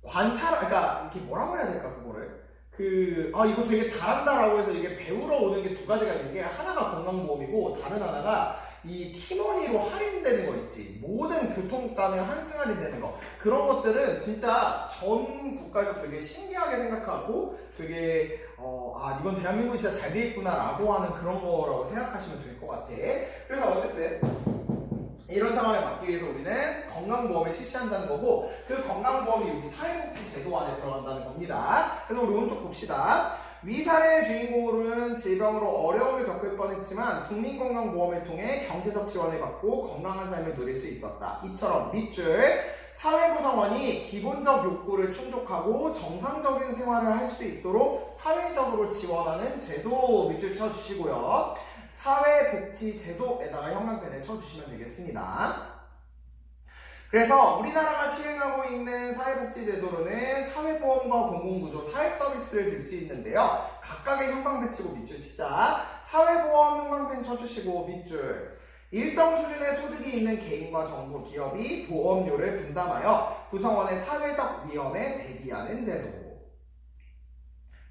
그러니까 이렇게 뭐라고 해야 될까 그거를 이거 되게 잘한다라고 해서 이게 배우러 오는 게 두 가지가 있는 게 하나가 건강보험이고 다른 하나가 이 팀원이로 할인되는 거 있지. 모든 교통감에 환승 할인되는 거. 그런 것들은 진짜 전 국가에서 되게 신기하게 생각하고 되게 이건 대한민국이 진짜 잘 돼 있구나 라고 하는 그런 거라고 생각하시면 될 것 같아. 그래서 어쨌든 이런 상황에 맞기 위해서 우리는 건강보험을 실시한다는 거고 그 건강보험이 우리 사회복지 제도 안에 들어간다는 겁니다. 그래서 우리 오른쪽 봅시다. 위 사례의 주인공으로는 질병으로 어려움을 겪을 뻔했지만 국민건강보험을 통해 경제적 지원을 받고 건강한 삶을 누릴 수 있었다. 이처럼 밑줄 사회 구성원이 기본적 욕구를 충족하고 정상적인 생활을 할 수 있도록 사회적으로 지원하는 제도 밑줄 쳐주시고요. 사회복지제도에다가 형광펜을 쳐주시면 되겠습니다. 그래서 우리나라가 시행하고 있는 사회복지제도로는 사회보험과 공공구조, 사회서비스를 들 수 있는데요. 각각의 형광펜 치고 밑줄 치자. 사회보험 형광펜 쳐주시고 밑줄. 일정 수준의 소득이 있는 개인과 정부, 기업이 보험료를 분담하여 구성원의 사회적 위험에 대비하는 제도.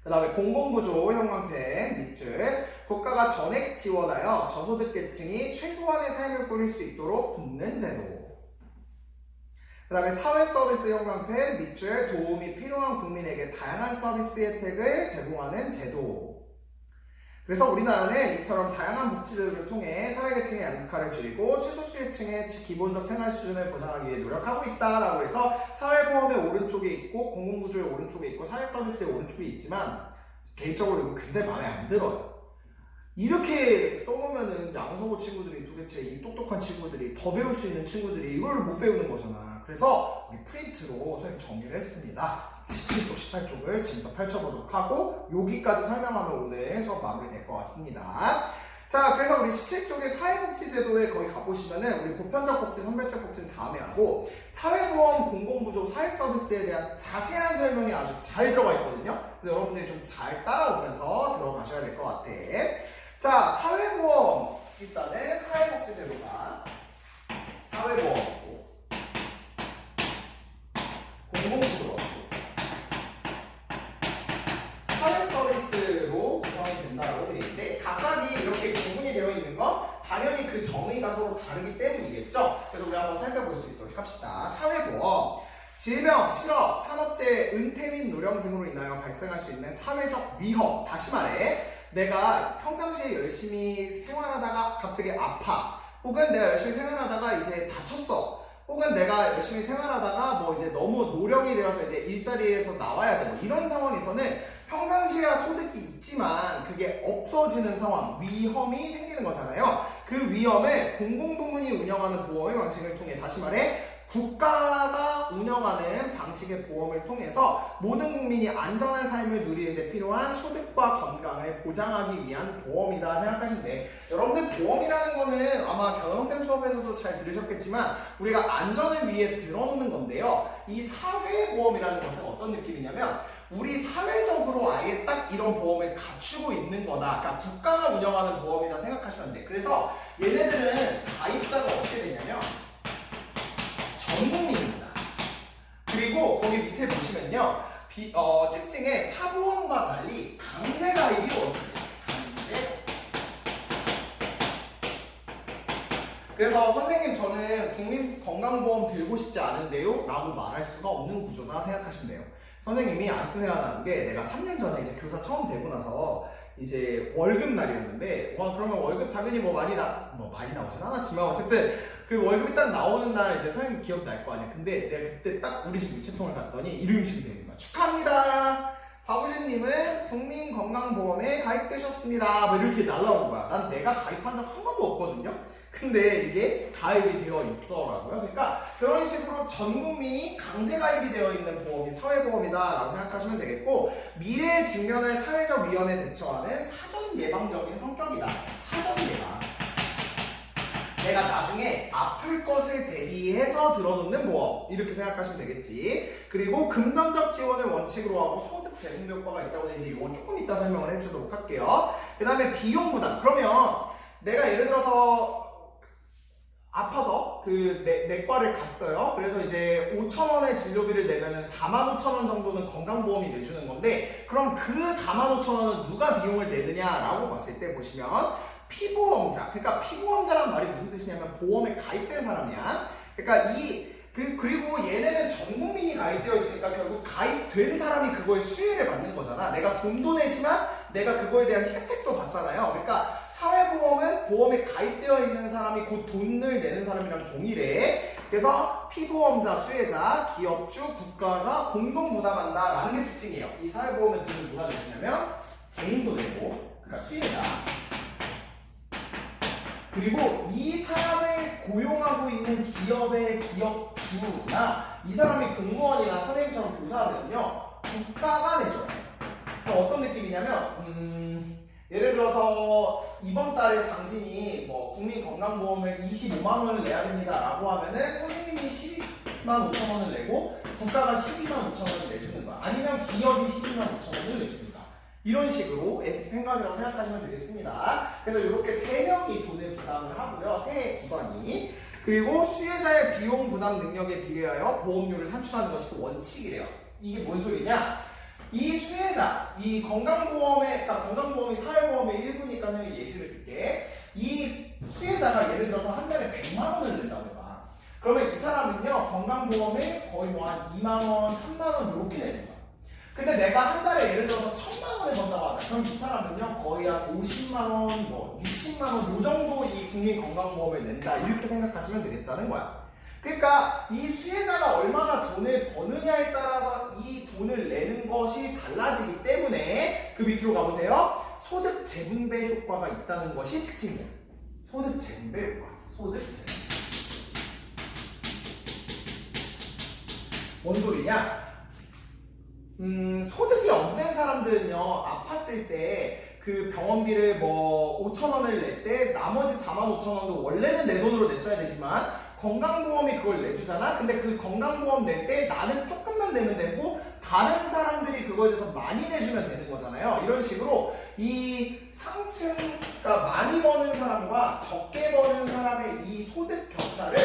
그 다음에 공공구조 형광펜 밑줄. 국가가 전액 지원하여 저소득계층이 최소한의 삶을 꾸릴 수 있도록 돕는 제도. 그 다음에 사회서비스 형광펜 밑줄. 도움이 필요한 국민에게 다양한 서비스 혜택을 제공하는 제도. 그래서 우리나라는 이처럼 다양한 복지제도를 통해 사회계층의 양극화를 줄이고 최소수계층의 기본적 생활 수준을 보장하기 위해 노력하고 있다라고 해서 사회보험의 오른쪽에 있고 공공구조의 오른쪽에 있고 사회서비스의 오른쪽에 있지만 개인적으로 이거 굉장히 마음에 안 들어요. 이렇게 써놓으면은 양서고 친구들이 도대체 이 똑똑한 친구들이 더 배울 수 있는 친구들이 이걸 못 배우는 거잖아. 그래서 우리 프린트로 선생님 정리를 했습니다. 17쪽, 18쪽을 지금부터 펼쳐보도록 하고 여기까지 설명하면 오늘 수업 마무리될 것 같습니다. 자, 그래서 우리 17쪽의 사회복지제도에 거기 가보시면은 우리 보편적 복지, 선별적 복지는 다음에 하고 사회보험, 공공구조, 사회서비스에 대한 자세한 설명이 아주 잘 들어가 있거든요. 그래서 여러분들이 좀 잘 따라오면서 들어가셔야 될 것 같아. 자, 사회보험. 일단은 사회복지제도가 사회보험이고 공공구조로 사회서비스로 구성이 된다고 되어 있는데 각각이 이렇게 구분이 되어 있는 건 당연히 그 정의가 서로 다르기 때문이겠죠. 그래서 우리 한번 살펴볼 수 있도록 합시다. 사회보험, 질병, 실업, 산업재해, 은퇴 및 노령 등으로 인하여 발생할 수 있는 사회적 위험. 다시 말해 내가 평상시에 열심히 생활하다가 갑자기 아파, 혹은 내가 열심히 생활하다가 이제 다쳤어, 혹은 내가 열심히 생활하다가 뭐 이제 너무 노령이 되어서 이제 일자리에서 나와야 돼, 뭐 이런 상황에서는 평상시에야 소득이 있지만 그게 없어지는 상황, 위험이 생기는 거잖아요. 그 위험을 공공부문이 운영하는 보험의 방식을 통해, 다시 말해 국가가 운영하는 방식의 보험을 통해서 모든 국민이 안전한 삶을 누리는 데 필요한 소득과 건강을 보장하기 위한 보험이다 생각하시면 돼. 여러분들 보험이라는 거는 아마 경영쌤 수업에서도 잘 들으셨겠지만 우리가 안전을 위해 들어놓는 건데요. 이 사회보험이라는 것은 어떤 느낌이냐면 우리 사회적으로 아예 딱 이런 보험을 갖추고 있는 거다. 그러니까 국가가 운영하는 보험이다 생각하시면 돼. 그래서 얘네들은 가입자가 어떻게 되냐면 전 국민입니다. 그리고 거기 밑에 보시면요, 특징에 사보험과 달리 강제 가입이 원칙입니다. 강제. 그래서 선생님 저는 국민건강보험 들고 싶지 않은데요 라고 말할 수가 없는 구조다 생각하시면 돼요. 선생님이 아직도 생각나는 게 내가 3년 전에 이제 교사 처음 되고 나서 이제 월급 날이었는데, 와 그러면 월급 당연히 많이 나오진 않았지만 어쨌든 그 월급이 딱 나오는 날 이제 선생님 기억 날 거 아니야. 근데 내가 그때 딱 우리 집 유치통을 갔더니 이런 식이 되는 거야. 축하합니다. 박우진님은 국민건강보험에 가입되셨습니다. 뭐 이렇게 날라온 거야. 난 내가 가입한 적 한 번도 없거든요. 근데 이게 가입이 되어 있더라고요. 그러니까 그런 식으로 전 국민이 강제 가입이 되어 있는 보험이 사회보험이다라고 생각하시면 되겠고, 미래에 직면할 사회적 위험에 대처하는 사전 예방적인 성격이다. 사전 예방. 내가 나중에 아플 것을 대비해서 들어놓는 보험, 이렇게 생각하시면 되겠지. 그리고 금전적 지원을 원칙으로 하고 소득 재분 효과가 있다고 되어 있는데 이건 조금 이따 설명을 해주도록 할게요. 그 다음에 비용 부담. 그러면 내가 예를 들어서 아파서 그 내과를 갔어요. 그래서 이제 5,000원의 진료비를 내면은 45,000원 정도는 건강보험이 내주는 건데, 그럼 그 45,000원은 누가 비용을 내느냐라고 봤을 때 보시면 피보험자. 그러니까 피보험자란 말이 무슨 뜻이냐면 보험에 가입된 사람이야. 그러니까 그리고 얘네는 전 국민이 가입되어 있으니까 결국 가입된 사람이 그거에 수혜를 받는 거잖아. 내가 돈도 내지만 내가 그거에 대한 혜택도 받잖아요. 그러니까 사회보험은 보험에 가입되어 있는 사람이 곧 돈을 내는 사람이랑 동일해. 그래서 피보험자, 수혜자, 기업주, 국가가 공동 부담한다라는 게 특징이에요. 이 사회보험의 돈을 누가 내주냐면 개인도 되고, 그러니까 수혜자. 그리고 이 사람을 고용하고 있는 기업의 기업주나 이 사람이 공무원이나 선생님처럼 교사하면요 국가가 내줘요. 그럼 어떤 느낌이냐면 예를 들어서 이번 달에 당신이 뭐 국민건강보험을 25만 원을 내야 됩니다 라고 하면은 선생님이 12만 5천 원을 내고 국가가 12만 5천 원을 내주는 거야. 아니면 기업이 12만 5천 원을 내줍니다. 이런 식으로 생각이라고 생각하시면 되겠습니다. 그래서 이렇게 3명이 돈을 부담을 하고요. 세 기관이. 그리고 수혜자의 비용 부담 능력에 비례하여 보험료를 산출하는 것이 원칙이래요. 이게 뭔 소리냐? 이 수혜자, 이 건강보험의, 그러니까 건강보험이 사회보험의 일부니까 그냥 예시를 들게. 이 수혜자가 예를 들어서 한 달에 100만 원을 낸다고 해봐. 그러면 이 사람은요, 건강보험에 거의 뭐 한 2만 원, 3만 원 이렇게 내는 거야. 근데 내가 한 달에 예를 들어서 1000만 원을 번다고 하자. 그럼 이 사람은요, 거의 한 50만 원, 뭐 60만 원, 요 정도 이 국민건강보험을 낸다. 이렇게 생각하시면 되겠다는 거야. 그러니까 이 수혜자가 얼마나 돈을 버느냐에 따라서 이 돈을 내는 것이 달라지기 때문에 그 밑으로 가보세요. 소득 재분배 효과가 있다는 것이 특징이에요. 소득 재분배 효과. 소득 재분배. 뭔 소리냐? 소득이 없는 사람들은요, 아팠을 때 그 병원비를 뭐 5천 원을 낼 때 나머지 4만 5천 원도 원래는 내 돈으로 냈어야 되지만 건강보험이 그걸 내주잖아? 근데 그 건강보험 낼 때 나는 조금만 내면 되고 다른 사람들이 그거에 대해서 많이 내주면 되는 거잖아요. 이런 식으로 이 상층, 그러니까 많이 버는 사람과 적게 버는 사람의 이 소득 격차를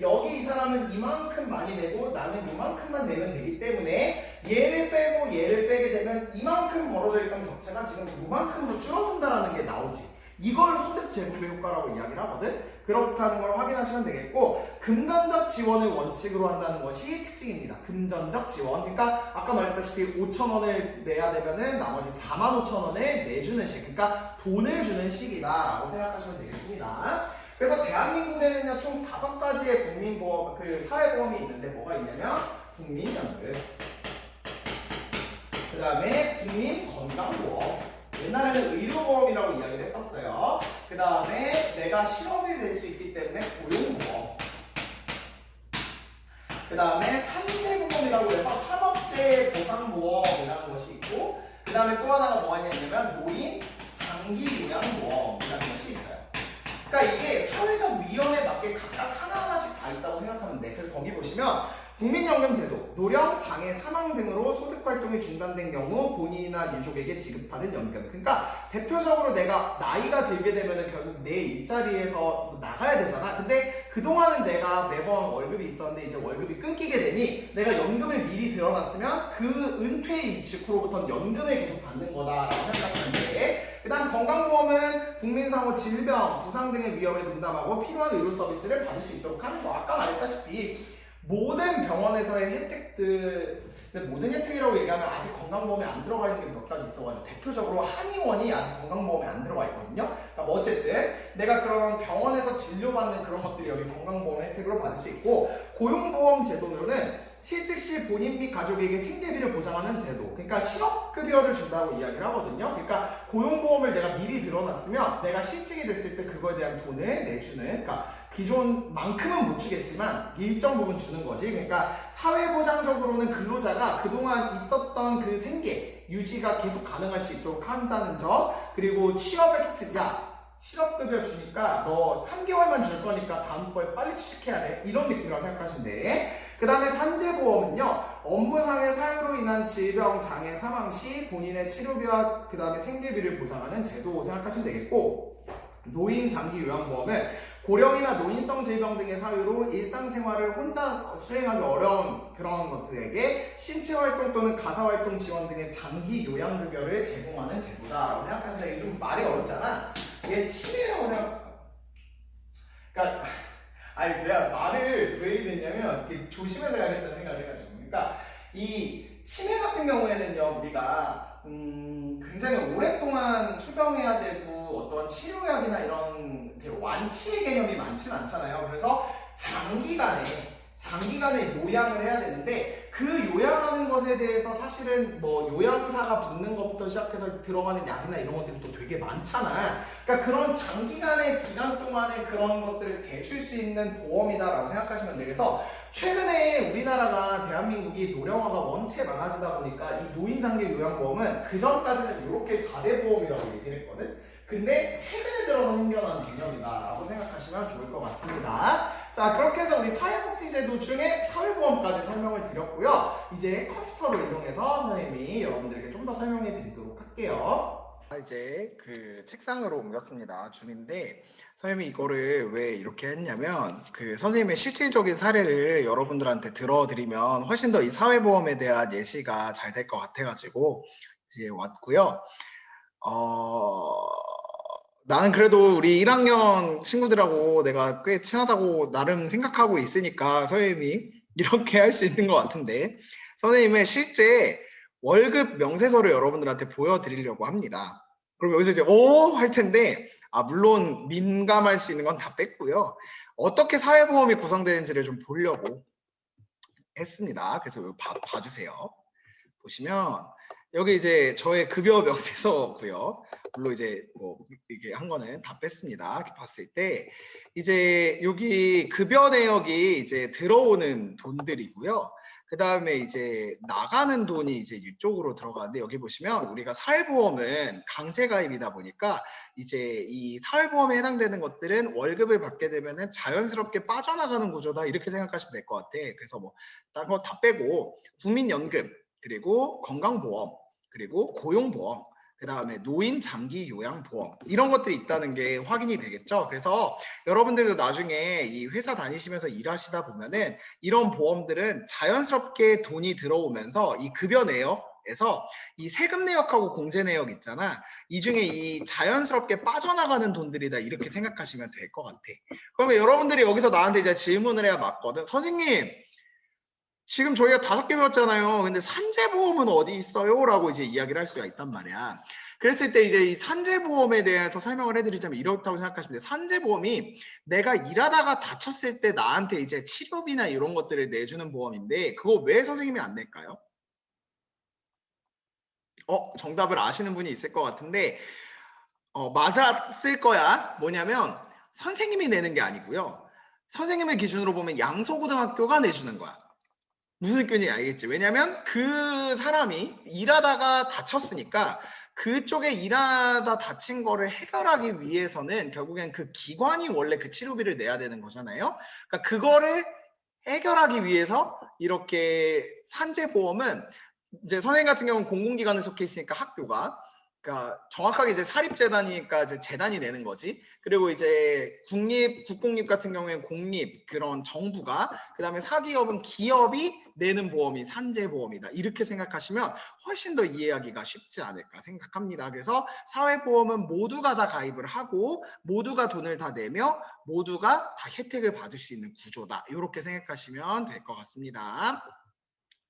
여기 이 사람은 이만큼 많이 내고 나는 이만큼만 내면 되기 때문에 얘를 빼고 얘를 빼게 되면 이만큼 벌어져 있던 격차가 지금 이만큼으로 줄어든다는 게 나오지. 이걸 소득 재분배 효과라고 이야기를 하거든. 그렇다는 걸 확인하시면 되겠고, 금전적 지원을 원칙으로 한다는 것이 특징입니다. 금전적 지원. 그러니까 아까 말했다시피 5천 원을 내야 되면은 나머지 4만 5천 원을 내주는 식. 그러니까 돈을 주는 식이다라고 생각하시면 되겠습니다. 그래서 대한민국에는요 총 5가지의 국민보험, 그 사회보험이 있는데 뭐가 있냐면 국민연금, 그 다음에 국민건강보험. 옛날에는 의료보험이라고 이야기를 했었어요. 그 다음에 내가 실업이 될 수 있기 때문에 고용보험. 그 다음에 산재보험이라고 해서 산업재해 보상보험이라는 것이 있고, 그 다음에 또 하나가 뭐가 있냐면 노인 장기요양보험이라는 것이 있어요. 그러니까 이게 사회적 위험에 맞게 각각 하나하나씩 다 있다고 생각하면 돼. 그래서 거기 보시면 국민연금 제도, 노령, 장애, 사망 등으로 소득활동이 중단된 경우 본인이나 유족에게 지급하는 연금. 그러니까 대표적으로 내가 나이가 들게 되면 결국 내 일자리에서 나가야 되잖아. 근데 그동안은 내가 매번 월급이 있었는데 이제 월급이 끊기게 되니 내가 연금을 미리 들어놨으면 그 은퇴 직후로부터는 연금을 계속 받는 거다라고 생각하시면 돼. 그 다음 건강보험은 국민상호 질병, 부상 등의 위험을 분담하고 필요한 의료 서비스를 받을 수 있도록 하는 거. 아까 말했다시피 모든 병원에서의 혜택들, 근데 모든 혜택이라고 얘기하면 아직 건강보험에 안 들어가 있는 게 몇 가지 있어가지고 대표적으로 한의원이 아직 건강보험에 안 들어가 있거든요. 그러니까 뭐 어쨌든 내가 그런 병원에서 진료받는 그런 것들이 여기 건강보험 혜택으로 받을 수 있고, 고용보험 제도로는 실직 시 본인 및 가족에게 생계비를 보장하는 제도. 그러니까 실업급여를 준다고 이야기를 하거든요. 그러니까 고용보험을 내가 미리 들어놨으면 내가 실직이 됐을 때 그거에 대한 돈을 내주는, 그러니까 기존만큼은 못 주겠지만 일정 부분 주는 거지. 그러니까 사회보장적으로는 근로자가 그동안 있었던 그 생계 유지가 계속 가능할 수 있도록 한다는 점. 그리고 취업의 촉진. 야, 실업급여 주니까 너 3개월만 줄 거니까 다음번에 빨리 취직해야 돼. 이런 느낌이라고 생각하시면 돼. 그 다음에 산재보험은요, 업무상의 사유로 인한 질병, 장애, 사망 시 본인의 치료비와 그 다음에 생계비를 보장하는 제도 생각하시면 되겠고, 노인 장기 요양보험은 고령이나 노인성 질병 등의 사유로 일상생활을 혼자 수행하기 어려운 그런 것들에게 신체활동 또는 가사활동 지원 등의 장기 요양급여를 제공하는 제도다라고 생각하시면 이게 좀 말이 어렵잖아. 이게 치매라고 그러니까 아니 내가 말을 왜 이랬냐면 조심해서 가야겠다는 생각을 해가지고, 그러니까 이 치매 같은 경우에는요 우리가 굉장히 오랫동안 투병해야 되고 어떤 치료약이나 이런 완치의 개념이 많지는 않잖아요. 그래서 장기간에 요양을 해야 되는데 그 요양하는 것에 대해서 사실은 뭐 요양사가 붙는 것부터 시작해서 들어가는 약이나 이런 것들이 또 되게 많잖아. 그러니까 그런 장기간의 기간 동안에 그런 것들을 대줄 수 있는 보험이다라고 생각하시면 되겠어. 최근에 우리나라가 대한민국이 노령화가 원체 많아지다 보니까 이 노인장기 요양보험은 그 전까지는 이렇게 4대 보험이라고 얘기를 했거든. 근데 최근에 들어서 생겨난 개념이다라고 생각하시면 좋을 것 같습니다. 자, 그렇게 해서 우리 사회복지제도 중에 사회보험까지 설명을 드렸고요. 이제 컴퓨터로 이동해서 선생님이 여러분들에게 좀 더 설명해 드리도록 할게요. 이제 그 책상으로 옮겼습니다. 줌인데 선생님이 이거를 왜 이렇게 했냐면 그 선생님의 실질적인 사례를 여러분들한테 들어드리면 훨씬 더 이 사회보험에 대한 예시가 잘 될 것 같아가지고 이제 왔고요. 나는 그래도 우리 1학년 친구들하고 내가 꽤 친하다고 나름 생각하고 있으니까 선생님이 이렇게 할 수 있는 것 같은데 선생님의 실제 월급 명세서를 여러분들한테 보여드리려고 합니다. 그럼 여기서 이제 할 텐데 물론 민감할 수 있는 건 다 뺐고요. 어떻게 사회보험이 구성되는지를 좀 보려고 했습니다. 그래서 이거 봐주세요. 보시면 여기 이제 저의 급여 명세서고요. 물론 이제 뭐 이게 한 거는 다 뺐습니다. 이렇게 봤을 때 이제 여기 급여 내역이 이제 들어오는 돈들이고요. 그 다음에 이제 나가는 돈이 이제 이쪽으로 들어가는데 여기 보시면 우리가 사회보험은 강제가입이다 보니까 이제 이 사회보험에 해당되는 것들은 월급을 받게 되면은 자연스럽게 빠져나가는 구조다 이렇게 생각하시면 될 것 같아. 그래서 뭐 다른 거 다 빼고 국민연금 그리고 건강보험, 그리고 고용보험, 그 다음에 노인 장기 요양보험 이런 것들이 있다는 게 확인이 되겠죠. 그래서 여러분들도 나중에 이 회사 다니시면서 일하시다 보면은 이런 보험들은 자연스럽게 돈이 들어오면서 이 급여 내역에서 이 세금 내역하고 공제 내역 있잖아. 이 중에 이 자연스럽게 빠져나가는 돈들이다 이렇게 생각하시면 될 것 같아. 그러면 여러분들이 여기서 나한테 이제 질문을 해야 맞거든. 선생님, 지금 저희가 5개 배웠잖아요. 근데 산재보험은 어디 있어요? 라고 이제 이야기를 할 수가 있단 말이야. 그랬을 때 이제 이 산재보험에 대해서 설명을 해드리자면 이렇다고 생각하시면 돼요. 산재보험이 내가 일하다가 다쳤을 때 나한테 이제 치료비나 이런 것들을 내주는 보험인데 그거 왜 선생님이 안 낼까요? 정답을 아시는 분이 있을 것 같은데 맞았을 거야. 뭐냐면 선생님이 내는 게 아니고요. 선생님의 기준으로 보면 양서고등학교가 내주는 거야. 무슨 느낌인지 알겠지? 왜냐면 그 사람이 일하다가 다쳤으니까 그쪽에 일하다 다친 거를 해결하기 위해서는 결국엔 그 기관이 원래 그 치료비를 내야 되는 거잖아요. 그러니까 그거를 해결하기 위해서 이렇게 산재보험은 이제 선생님 같은 경우는 공공기관에 속해 있으니까 학교가 그러니까 정확하게 이제 사립재단이니까 이제 재단이 내는 거지. 그리고 이제 국공립 같은 경우에는 공립 그런 정부가 그다음에 사기업은 기업이 내는 보험이 산재보험이다. 이렇게 생각하시면 훨씬 더 이해하기가 쉽지 않을까 생각합니다. 그래서 사회보험은 모두가 다 가입을 하고 모두가 돈을 다 내며 모두가 다 혜택을 받을 수 있는 구조다. 이렇게 생각하시면 될 것 같습니다.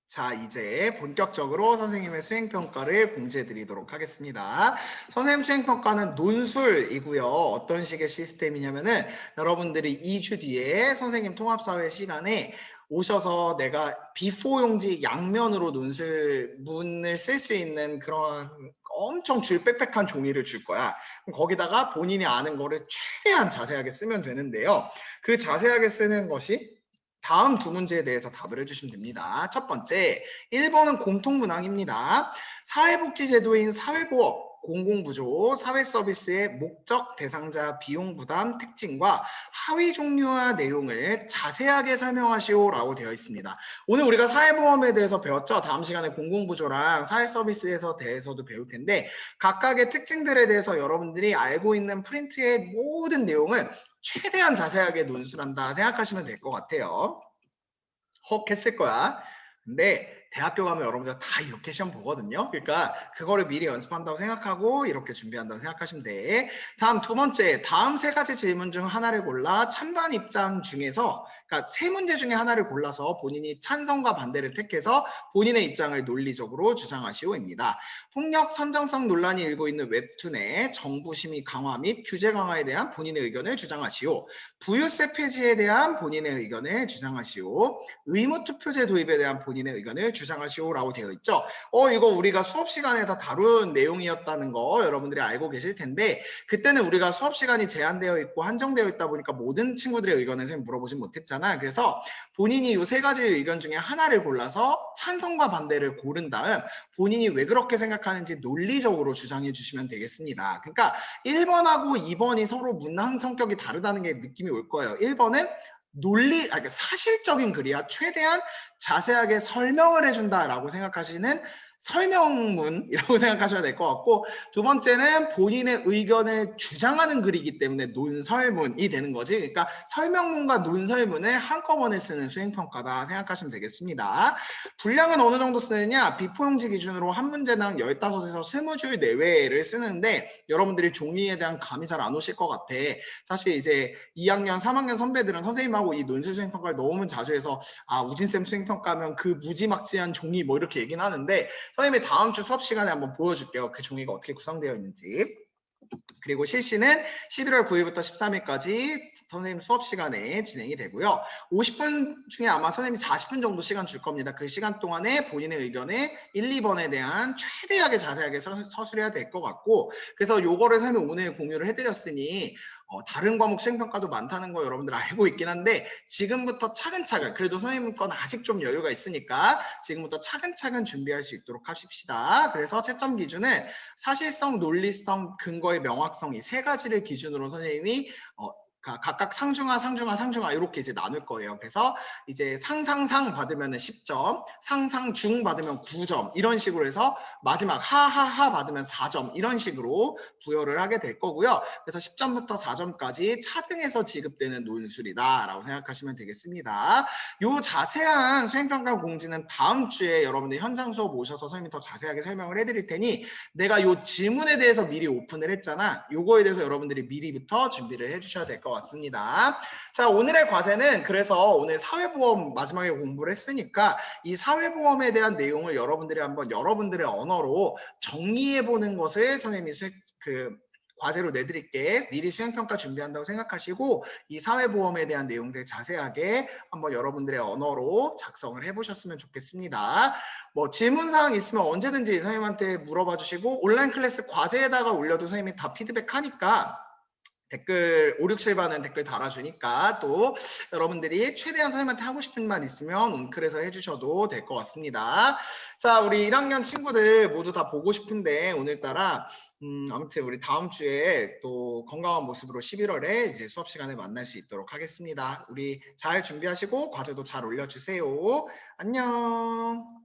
자, 이제 본격적으로 선생님의 수행평가를 공지해 드리도록 하겠습니다. 선생님 수행평가는 논술이고요. 어떤 식의 시스템이냐면은 여러분들이 2주 뒤에 선생님 통합사회 시간에 오셔서 내가 B4 용지 양면으로 논술문을 쓸 수 있는 그런 엄청 줄 빽빽한 종이를 줄 거야. 거기다가 본인이 아는 거를 최대한 자세하게 쓰면 되는데요. 그 자세하게 쓰는 것이 다음 두 문제에 대해서 답을 해주시면 됩니다. 첫 번째, 1번은 공통문항입니다. 사회복지제도인 사회보험, 공공부조, 사회서비스의 목적, 대상자, 비용 부담, 특징과 하위 종류와 내용을 자세하게 설명하시오라고 되어 있습니다. 오늘 우리가 사회보험에 대해서 배웠죠? 다음 시간에 공공부조랑 사회서비스에 대해서도 배울 텐데 각각의 특징들에 대해서 여러분들이 알고 있는 프린트의 모든 내용을 최대한 자세하게 논술한다 생각하시면 될 것 같아요. 했을 거야. 근데 대학교 가면 여러분들 다 이렇게 시험 보거든요. 그러니까 그거를 미리 연습한다고 생각하고 이렇게 준비한다고 생각하시면 돼. 다음 두 번째, 다음 세 가지 질문 중 하나를 골라 찬반 입장 중에서 그러니까 세 문제 중에 하나를 골라서 본인이 찬성과 반대를 택해서 본인의 입장을 논리적으로 주장하시오입니다. 폭력 선정성 논란이 일고 있는 웹툰의 정부 심의 강화 및 규제 강화에 대한 본인의 의견을 주장하시오. 부유세 폐지에 대한 본인의 의견을 주장하시오. 의무투표제 도입에 대한 본인의 의견을 주장하시오라고 되어 있죠. 이거 우리가 수업 시간에 다 다룬 내용이었다는 거 여러분들이 알고 계실 텐데 그때는 우리가 수업 시간이 제한되어 있고 한정되어 있다 보니까 모든 친구들의 의견을 선생님 물어보진 못했잖아. 그래서 본인이 이 세 가지 의견 중에 하나를 골라서 찬성과 반대를 고른 다음 본인이 왜 그렇게 생각하는지 논리적으로 주장해 주시면 되겠습니다. 그러니까 1번하고 2번이 서로 문항 성격이 다르다는 게 느낌이 올 거예요. 1번은 그러니까 사실적인 글이야. 최대한 자세하게 설명을 해준다라고 생각하시는 설명문이라고 생각하셔야 될 것 같고 두 번째는 본인의 의견을 주장하는 글이기 때문에 논설문이 되는 거지. 그러니까 설명문과 논설문을 한꺼번에 쓰는 수행평가다 생각하시면 되겠습니다. 분량은 어느 정도 쓰느냐? 비포용지 기준으로 한 문제당 15에서 20줄 내외를 쓰는데 여러분들이 종이에 대한 감이 잘 안 오실 것 같아. 사실 이제 2학년, 3학년 선배들은 선생님하고 이 논술 수행평가를 너무 자주 해서 우진쌤 수행평가면 그 무지막지한 종이 뭐 이렇게 얘기는 하는데 선생님이 다음 주 수업 시간에 한번 보여줄게요. 그 종이가 어떻게 구성되어 있는지. 그리고 실시는 11월 9일부터 13일까지 선생님 수업 시간에 진행이 되고요. 50분 중에 아마 선생님이 40분 정도 시간 줄 겁니다. 그 시간 동안에 본인의 의견에 1, 2번에 대한 최대하게 자세하게 서술해야 될 것 같고 그래서 요거를 선생님이 오늘 공유를 해드렸으니 다른 과목 수행평가도 많다는 거 여러분들 알고 있긴 한데 지금부터 차근차근 그래도 선생님 건 아직 좀 여유가 있으니까 지금부터 차근차근 준비할 수 있도록 하십시다. 그래서 채점 기준은 사실성, 논리성, 근거의 명확성 이 세 가지를 기준으로 선생님이 각각 상중하, 상중하, 상중하 이렇게 이제 나눌 거예요. 그래서 이제 상상상 받으면 10점, 상상중 받으면 9점 이런 식으로 해서 마지막 하하하 받으면 4점 이런 식으로 부여를 하게 될 거고요. 그래서 10점부터 4점까지 차등해서 지급되는 논술이다라고 생각하시면 되겠습니다. 요 자세한 수행평가 공지는 다음 주에 여러분들 현장 수업 오셔서 선생님이 더 자세하게 설명을 해드릴 테니 내가 요 질문에 대해서 미리 오픈을 했잖아. 요거에 대해서 여러분들이 미리부터 준비를 해주셔야 될 것 같습니다. 자, 오늘의 과제는 그래서 오늘 사회보험 마지막에 공부를 했으니까 이 사회보험에 대한 내용을 여러분들이 한번 여러분들의 언어로 정리해보는 것을 선생님이 과제로 내드릴게. 미리 수행평가 준비한다고 생각하시고 이 사회보험에 대한 내용들 자세하게 한번 여러분들의 언어로 작성을 해보셨으면 좋겠습니다. 뭐 질문사항 있으면 언제든지 선생님한테 물어봐 주시고 온라인 클래스 과제에다가 올려도 선생님이 다 피드백하니까 댓글 5, 6, 7반은 댓글 달아주니까 또 여러분들이 최대한 선생님한테 하고 싶은 말 있으면 웅클에서 해주셔도 될 것 같습니다. 자, 우리 1학년 친구들 모두 다 보고 싶은데 오늘따라 아무튼 우리 다음 주에 또 건강한 모습으로 11월에 이제 수업 시간에 만날 수 있도록 하겠습니다. 우리 잘 준비하시고 과제도 잘 올려주세요. 안녕.